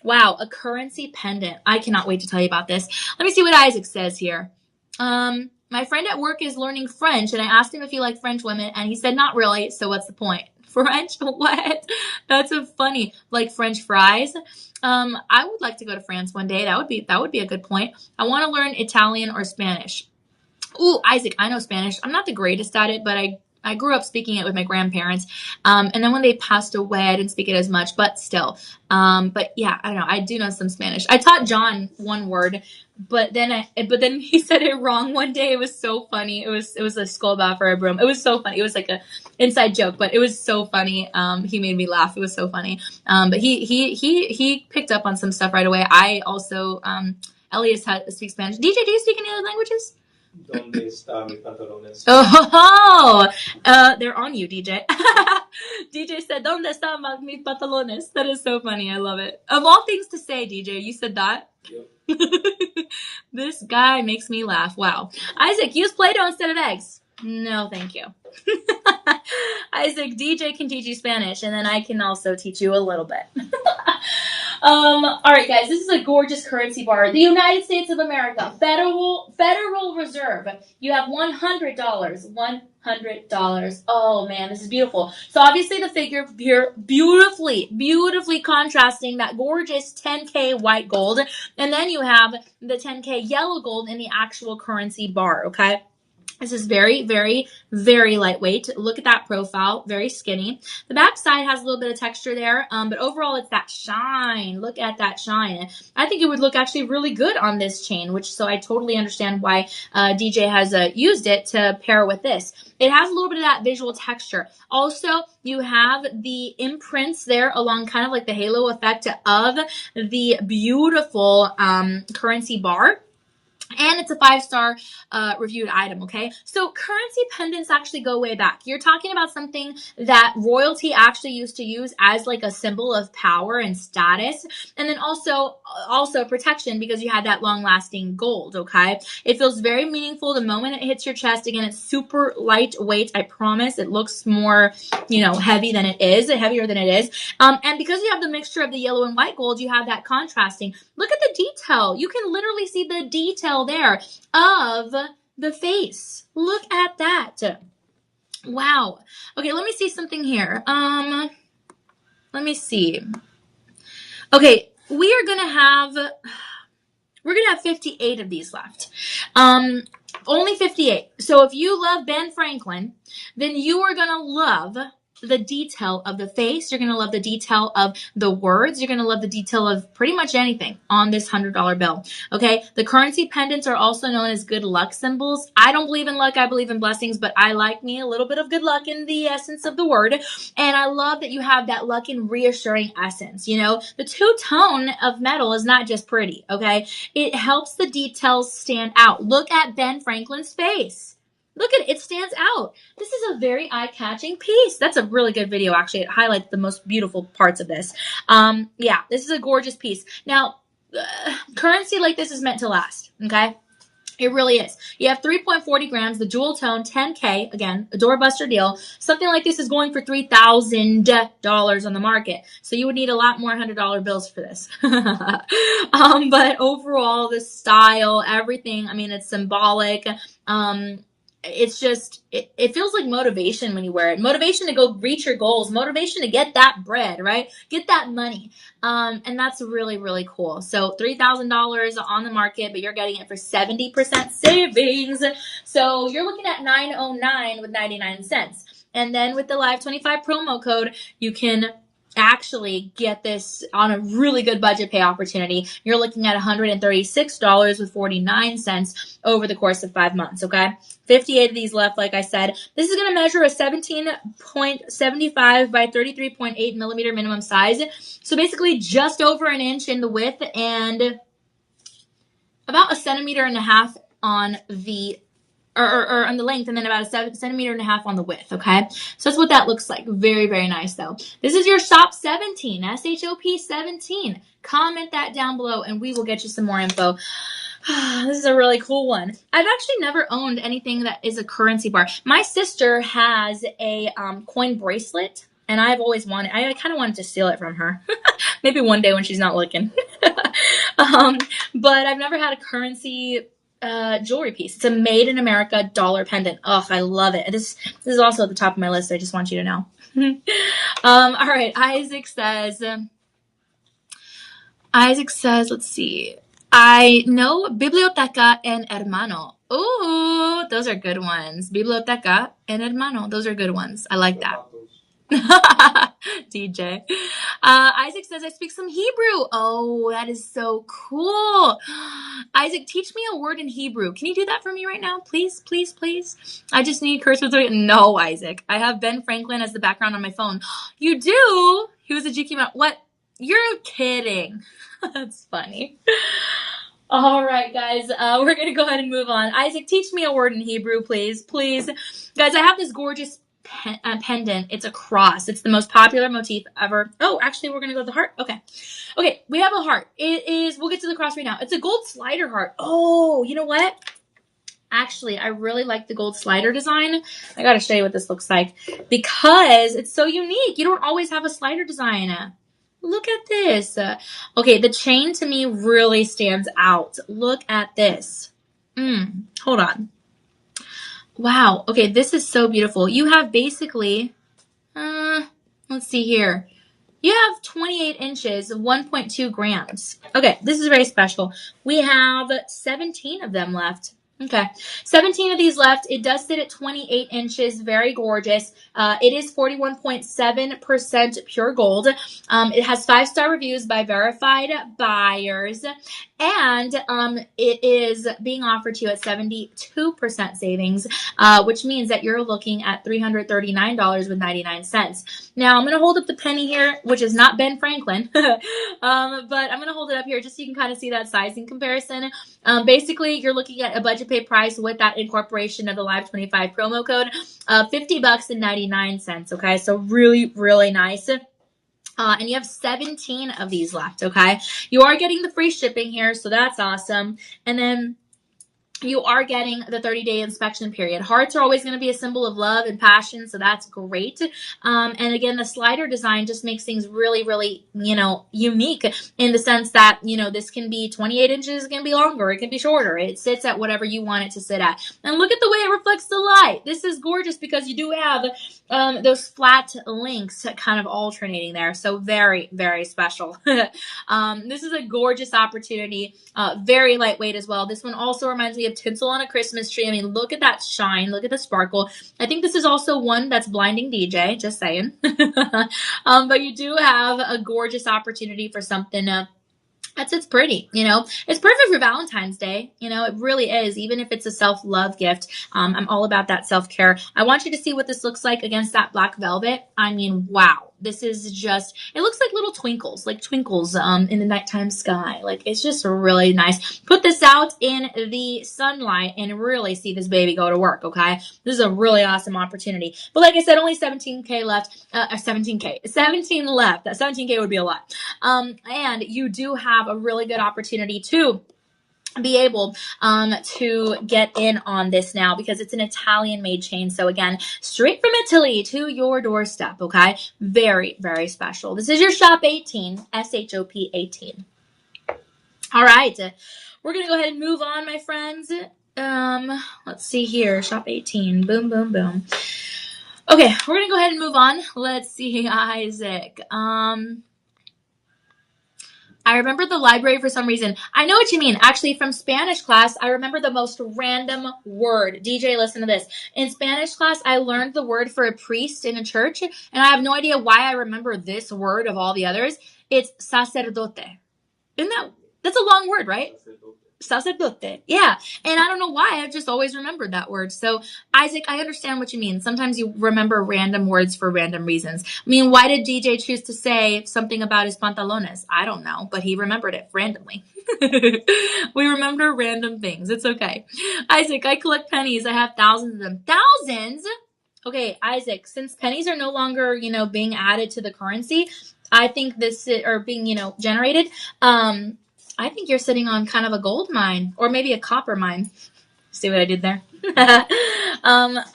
Wow, a currency pendant. I cannot wait to tell you about this. Let me see what Isaac says here. My friend at work is learning French, and I asked him if he liked French women, and he said not really, so what's the point? French? What? That's so funny. Like French fries? I would like to go to France one day. That would be a good point. I want to learn Italian or Spanish. Ooh, Isaac, I know Spanish. I'm not the greatest at it, but I grew up speaking it with my grandparents. And then when they passed away, I didn't speak it as much, but still. But yeah, I don't know. I do know some Spanish. I taught John one word, but then he said it wrong one day. It was so funny. It was a skull bow for a broom. It was so funny. It was like a inside joke, but it was so funny. He made me laugh. It was so funny. But he picked up on some stuff right away. I also, Elias speaks Spanish. DJ, do you speak any other languages? ¿Dónde está mi pantalones? Oh, they're on you, DJ. DJ said, ¿Dónde están mis pantalones? That is so funny. I love it. Of all things to say, DJ, you said that? Yep. This guy makes me laugh. Wow. Isaac, use Play-Doh instead of eggs. No, thank you. Isaac, DJ can teach you Spanish, and then I can also teach you a little bit. All right, guys, this is a gorgeous currency bar. The United States of America, Federal Reserve. You have $100. $100. Oh, man, this is beautiful. So obviously the figure here, beautifully contrasting that gorgeous 10K white gold. And then you have the 10K yellow gold in the actual currency bar, okay? This is very, very, very lightweight. Look at that profile. Very skinny. The back side has a little bit of texture there, but overall it's that shine. Look at that shine. I think it would look actually really good on this chain, so I totally understand why DJ has used it to pair with this. It has a little bit of that visual texture. Also, you have the imprints there along kind of like the halo effect of the beautiful currency bar. And it's a 5-star reviewed item, okay? So currency pendants actually go way back. You're talking about something that royalty actually used to use as like a symbol of power and status. And then also protection because you had that long-lasting gold, okay? It feels very meaningful the moment it hits your chest. Again, it's super lightweight, I promise. It looks more, heavier than it is. And because you have the mixture of the yellow and white gold, you have that contrasting. Look at the detail. You can literally see the detail there of the face. Look at that. Wow. Okay, let me see something here. Let me see. Okay, we're gonna have 58 of these left. Only 58. So if you love Ben Franklin, then you are gonna love the detail of the face. You're going to love the detail of the words. You're going to love the detail of pretty much anything on this $100 bill. Okay. The currency pendants are also known as good luck symbols. I don't believe in luck. I believe in blessings, but I like me a little bit of good luck in the essence of the word. And I love that you have that luck and reassuring essence. You know, the two-tone of metal is not just pretty. Okay. It helps the details stand out. Look at Ben Franklin's face. Look at it. It stands out. This is a very eye-catching piece. That's a really good video, actually. It highlights the most beautiful parts of this. Yeah, this is a gorgeous piece. Now, currency like this is meant to last, okay? It really is. You have 3.40 grams, the jewel tone, $10K. Again, a doorbuster deal. Something like this is going for $3,000 on the market. So you would need a lot more $100 bills for this. But overall, the style, everything, I mean, it's symbolic. It's just, it feels like motivation when you wear it. Motivation to go reach your goals. Motivation to get that bread, right? Get that money. And that's really, really cool. So $3,000 on the market, but you're getting it for 70% savings. So you're looking at $909 with 99 cents. And then with the Live 25 promo code, you can actually get this on a really good budget pay opportunity. You're looking at $136 with 49 cents over the course of 5 months, okay? 58 of these left, like I said. This is going to measure a 17.75 by 33.8 millimeter minimum size. So basically just over an inch in the width and about 1.5 centimeters on the or on the length, and then about 1.5 centimeters on the width, okay? So that's what that looks like. Very, very nice, though. This is your Shop 17, SHOP 17. Comment that down below, and we will get you some more info. This is a really cool one. I've actually never owned anything that is a currency bar. My sister has a coin bracelet, and I've always wanted, I kind of wanted to steal it from her. Maybe one day when she's not looking. But I've never had a currency jewelry piece. It's a made in America dollar pendant. Oh, I love it. This is also at the top of my list. I just want you to know. All right. Isaac says, let's see. I know biblioteca and hermano. Ooh, those are good ones. Biblioteca and hermano. Those are good ones. I like that. DJ. Isaac says, I speak some Hebrew. Oh, that is so cool. Isaac, teach me a word in Hebrew. Can you do that for me right now? Please, please, please. I just need curse words. No, Isaac. I have Ben Franklin as the background on my phone. You do? He was a GQ Mount. What? You're kidding. That's funny. All right, guys. We're going to go ahead and move on. Isaac, teach me a word in Hebrew, please. Please. Guys, I have this gorgeous pendant. It's a cross. It's the most popular motif ever. Oh, actually, we're going to go to the heart. Okay. Okay, we have a heart. It is, we'll get to the cross right now. It's a gold slider heart. Oh, you know what? Actually, I really like the gold slider design. I got to show you what this looks like because it's so unique. You don't always have a slider design. Look at this. Okay, the chain to me really stands out. Look at this. Hold on. Wow. Okay, this is so beautiful. You have basically, let's see here. You have 28 inches, 1.2 grams. Okay, this is very special. We have 17 of them left. Okay, 17 of these left. It does sit at 28 inches. Very gorgeous. It is 41.7% pure gold. It has 5-star reviews by verified buyers. And it is being offered to you at 72% savings, which means that you're looking at $339 with 99 cents. Now, I'm going to hold up the penny here, which is not Ben Franklin, but I'm going to hold it up here just so you can kind of see that sizing comparison. Basically, you're looking at a budget pay price with that incorporation of the Live 25 promo code, $50 and 99 cents. Okay, so really, really nice. And you have 17 of these left, okay? You are getting the free shipping here, so that's awesome. And then you are getting the 30-day inspection period. Hearts are always going to be a symbol of love and passion, so that's great. And again, the slider design just makes things really, really, unique in the sense that, this can be 28 inches, it can be longer, it can be shorter. It sits at whatever you want it to sit at. And look at the way it reflects the light. This is gorgeous because you do have those flat links kind of alternating there. So very, very special. This is a gorgeous opportunity. Very lightweight as well. This one also reminds me give tinsel on a Christmas tree. I mean, look at that shine. Look at the sparkle. I think this is also one that's blinding DJ, just saying. But you do have a gorgeous opportunity for something it's pretty, it's perfect for Valentine's Day. It really is. Even if it's a self-love gift, I'm all about that self-care. I want you to see what this looks like against that black velvet. I mean, wow. This is just, it looks like little twinkles, in the nighttime sky. Like, it's just really nice. Put this out in the sunlight and really see this baby go to work, okay? This is a really awesome opportunity. But like I said, only 17K left, 17 left. That 17K would be a lot. And you do have a really good opportunity to be able to get in on this now because it's an Italian made chain. So again, straight from Italy to your doorstep. Okay. Very, very special. This is your shop 18, SHOP 18. All right. We're going to go ahead and move on, my friends. Let's see here. Shop 18. Boom, boom, boom. Okay. We're going to go ahead and move on. Let's see, Isaac. I remember the library for some reason. I know what you mean. Actually, from Spanish class, I remember the most random word. DJ, listen to this. In Spanish class, I learned the word for a priest in a church, and I have no idea why I remember this word of all the others. It's sacerdote. That's a long word, right? Sacerdote. Yeah. And I don't know why. I've just always remembered that word. So, Isaac, I understand what you mean. Sometimes you remember random words for random reasons. I mean, why did DJ choose to say something about his pantalones? I don't know, but he remembered it randomly. We remember random things. It's okay. Isaac, I collect pennies. I have thousands of them. Thousands? Okay, Isaac, since pennies are no longer, being added to the currency, I think or being, generated, I think you're sitting on kind of a gold mine or maybe a copper mine. See what I did there?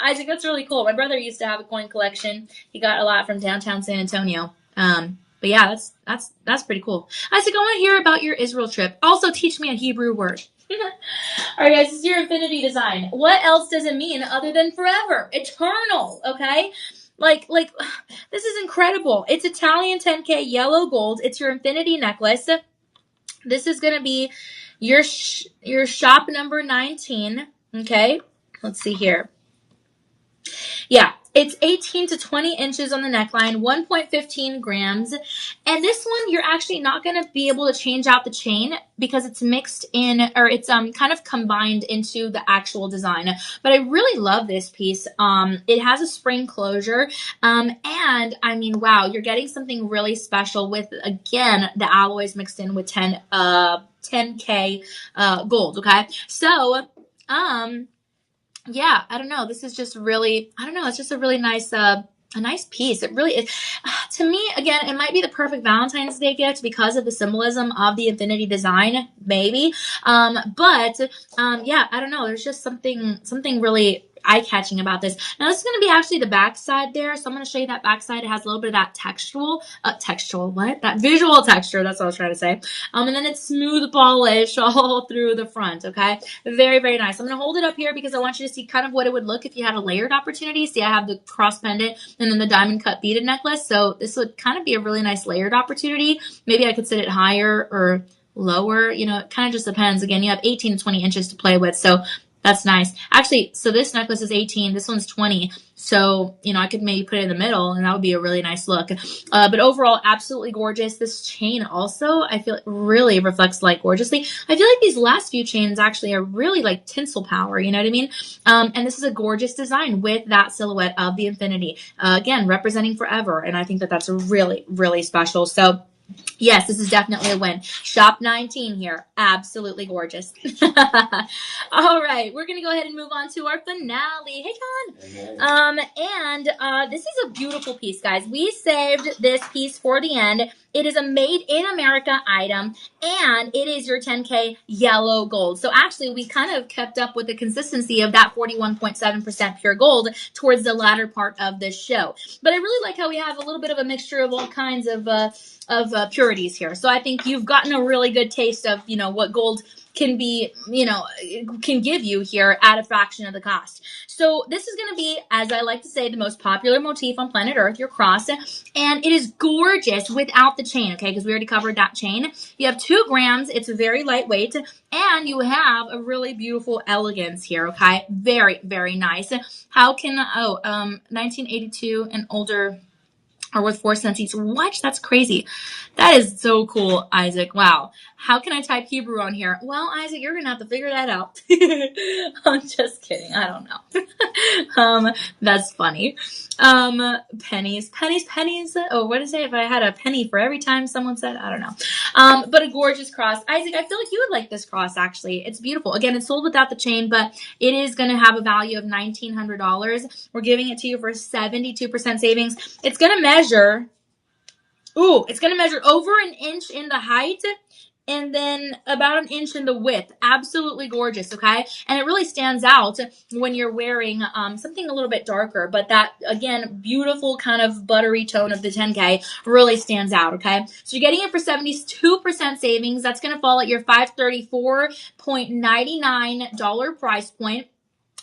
Isaac, that's really cool. My brother used to have a coin collection. He got a lot from downtown San Antonio. But yeah, that's pretty cool. Isaac, I want to hear about your Israel trip. Also, teach me a Hebrew word. All right, guys, this is your infinity design. What else does it mean other than forever, eternal? Okay. Like, this is incredible. It's Italian 10K yellow gold. It's your infinity necklace. This is going to be your shop number 19. Okay. Let's see here. Yeah. It's 18 to 20 inches on the neckline, 1.15 grams. And this one, you're actually not going to be able to change out the chain because it's mixed in, or it's kind of combined into the actual design. But I really love this piece. It has a spring closure. And I mean, wow, you're getting something really special with, again, the alloys mixed in with 10K gold. Okay. So, yeah, I don't know. This is just really, it's just a really nice, a nice piece. It really is. To me, again, it might be the perfect Valentine's Day gift because of the symbolism of the infinity design, maybe. But yeah, I don't know. There's just something really eye-catching about this. Now, this is going to be actually the back side there. So I'm going to show you that back side. It has a little bit of that that visual texture. That's what I was trying to say. And then it's smooth polish all through the front. Okay. Very, very nice. I'm going to hold it up here because I want you to see kind of what it would look if you had a layered opportunity. See, I have the cross pendant and then the diamond cut beaded necklace. So this would kind of be a really nice layered opportunity. Maybe I could sit it higher or lower. It kind of just depends. Again, you have 18 to 20 inches to play with. So that's nice. Actually, so this necklace is 18. This one's 20. So, I could maybe put it in the middle and that would be a really nice look. But overall, absolutely gorgeous. This chain also, I feel really reflects light gorgeously. I feel like these last few chains actually are really like tinsel power. You know what I mean? And this is a gorgeous design with that silhouette of the infinity. Again, representing forever. And I think that that's really, really special. So, yes, this is definitely a win. Shop 19 here. Absolutely gorgeous. All right. We're going to go ahead and move on to our finale. Hey, John. And this is a beautiful piece, guys. We saved this piece for the end. It is a made in America item, and it is your 10K yellow gold. So actually, we kind of kept up with the consistency of that 41.7% pure gold towards the latter part of this show. But I really like how we have a little bit of a mixture of all kinds of purities here. So I think you've gotten a really good taste of, what gold can be, can give you here at a fraction of the cost. So this is going to be, as I like to say, the most popular motif on planet Earth, your cross. And it is gorgeous without the chain, okay? Because we already covered that chain. You have 2 grams. It's very lightweight. And you have a really beautiful elegance here, okay? Very, very nice. How can, 1982 and older are worth 4 cents each. What? That's crazy. That is so cool, Isaac. Wow. How can I type Hebrew on here? Well, Isaac, you're going to have to figure that out. I'm just kidding. I don't know. That's funny. Pennies. Oh, what is it? If I had a penny for every time someone said, I don't know. But a gorgeous cross. Isaac, I feel like you would like this cross, actually. It's beautiful. Again, it's sold without the chain, but it is going to have a value of $1,900. We're giving it to you for 72% savings. It's going to measure over an inch in the height and then about an inch in the width. Absolutely gorgeous, okay? And it really stands out when you're wearing something a little bit darker, but that, again, beautiful kind of buttery tone of the 10K really stands out, okay? So you're getting it for 72% savings. That's going to fall at your $534.99 price point.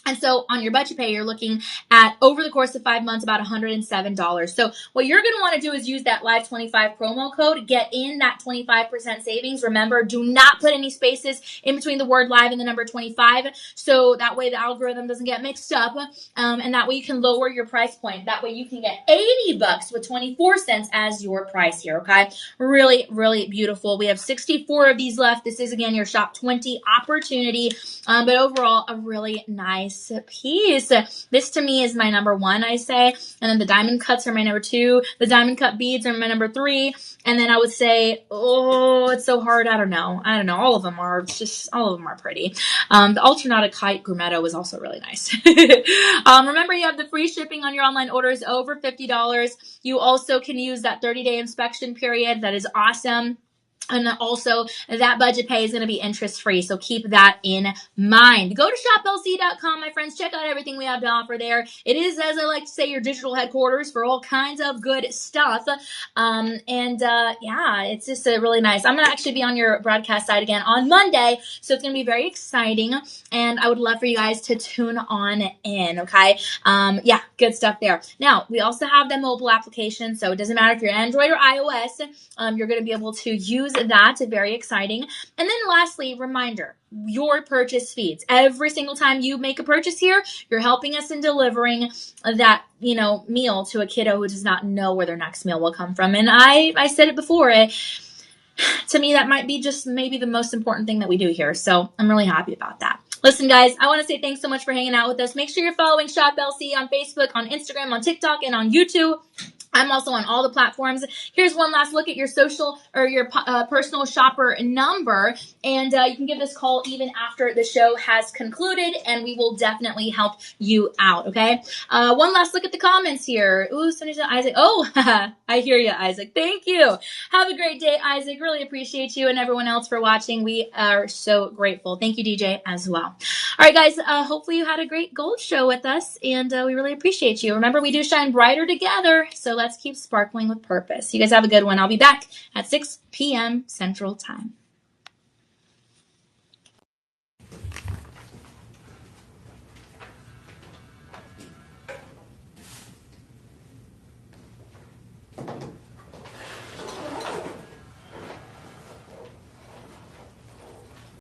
And so on your budget pay, you're looking at, over the course of 5 months, about $107. So what you're going to want to do is use that Live 25 promo code, get in that 25% savings. Remember, do not put any spaces in between the word live and the number 25. So that way the algorithm doesn't get mixed up. And that way you can lower your price point. That way you can get $80 with 24 cents as your price here. Okay. Really, really beautiful. We have 64 of these left. This is, again, your Shop 20 opportunity. But overall, a really nice piece. This to me is my number 1, I say. And then the diamond cuts are my number 2. The diamond cut beads are my number 3. And then I would say, it's so hard. I don't know. All of them are pretty. The alternative kite grumetto is also really nice. Remember, you have the free shipping on your online orders over $50. You also can use that 30-day inspection period. That is awesome. And also, that budget pay is going to be interest-free, so keep that in mind. Go to shoplc.com, my friends. Check out everything we have to offer there. It is, as I like to say, your digital headquarters for all kinds of good stuff. It's just really nice. I'm going to actually be on your broadcast side again on Monday, so it's going to be very exciting, and I would love for you guys to tune on in, okay? Good stuff there. Now, we also have the mobile application, so it doesn't matter if you're Android or iOS. You're going to be able to use that. Very exciting. And then lastly, reminder, your purchase feeds. Every single time you make a purchase here, you're helping us in delivering that, meal to a kiddo who does not know where their next meal will come from. And I said it before, to me, that might be just maybe the most important thing that we do here. So I'm really happy about that. Listen, guys, I want to say thanks so much for hanging out with us. Make sure you're following Shop LC on Facebook, on Instagram, on TikTok, and on YouTube. I'm also on all the platforms. Here's one last look at your social or your personal shopper number. And you can give this call even after the show has concluded, and we will definitely help you out, okay? One last look at the comments here. Ooh, somebody said Isaac. Oh, I hear you, Isaac. Thank you. Have a great day, Isaac. Really appreciate you and everyone else for watching. We are so grateful. Thank you, DJ, as well. All right, guys. Hopefully you had a great gold show with us, and we really appreciate you. Remember, we do shine brighter together, so let's keep sparkling with purpose. You guys have a good one. I'll be back at 6 p.m. Central Time.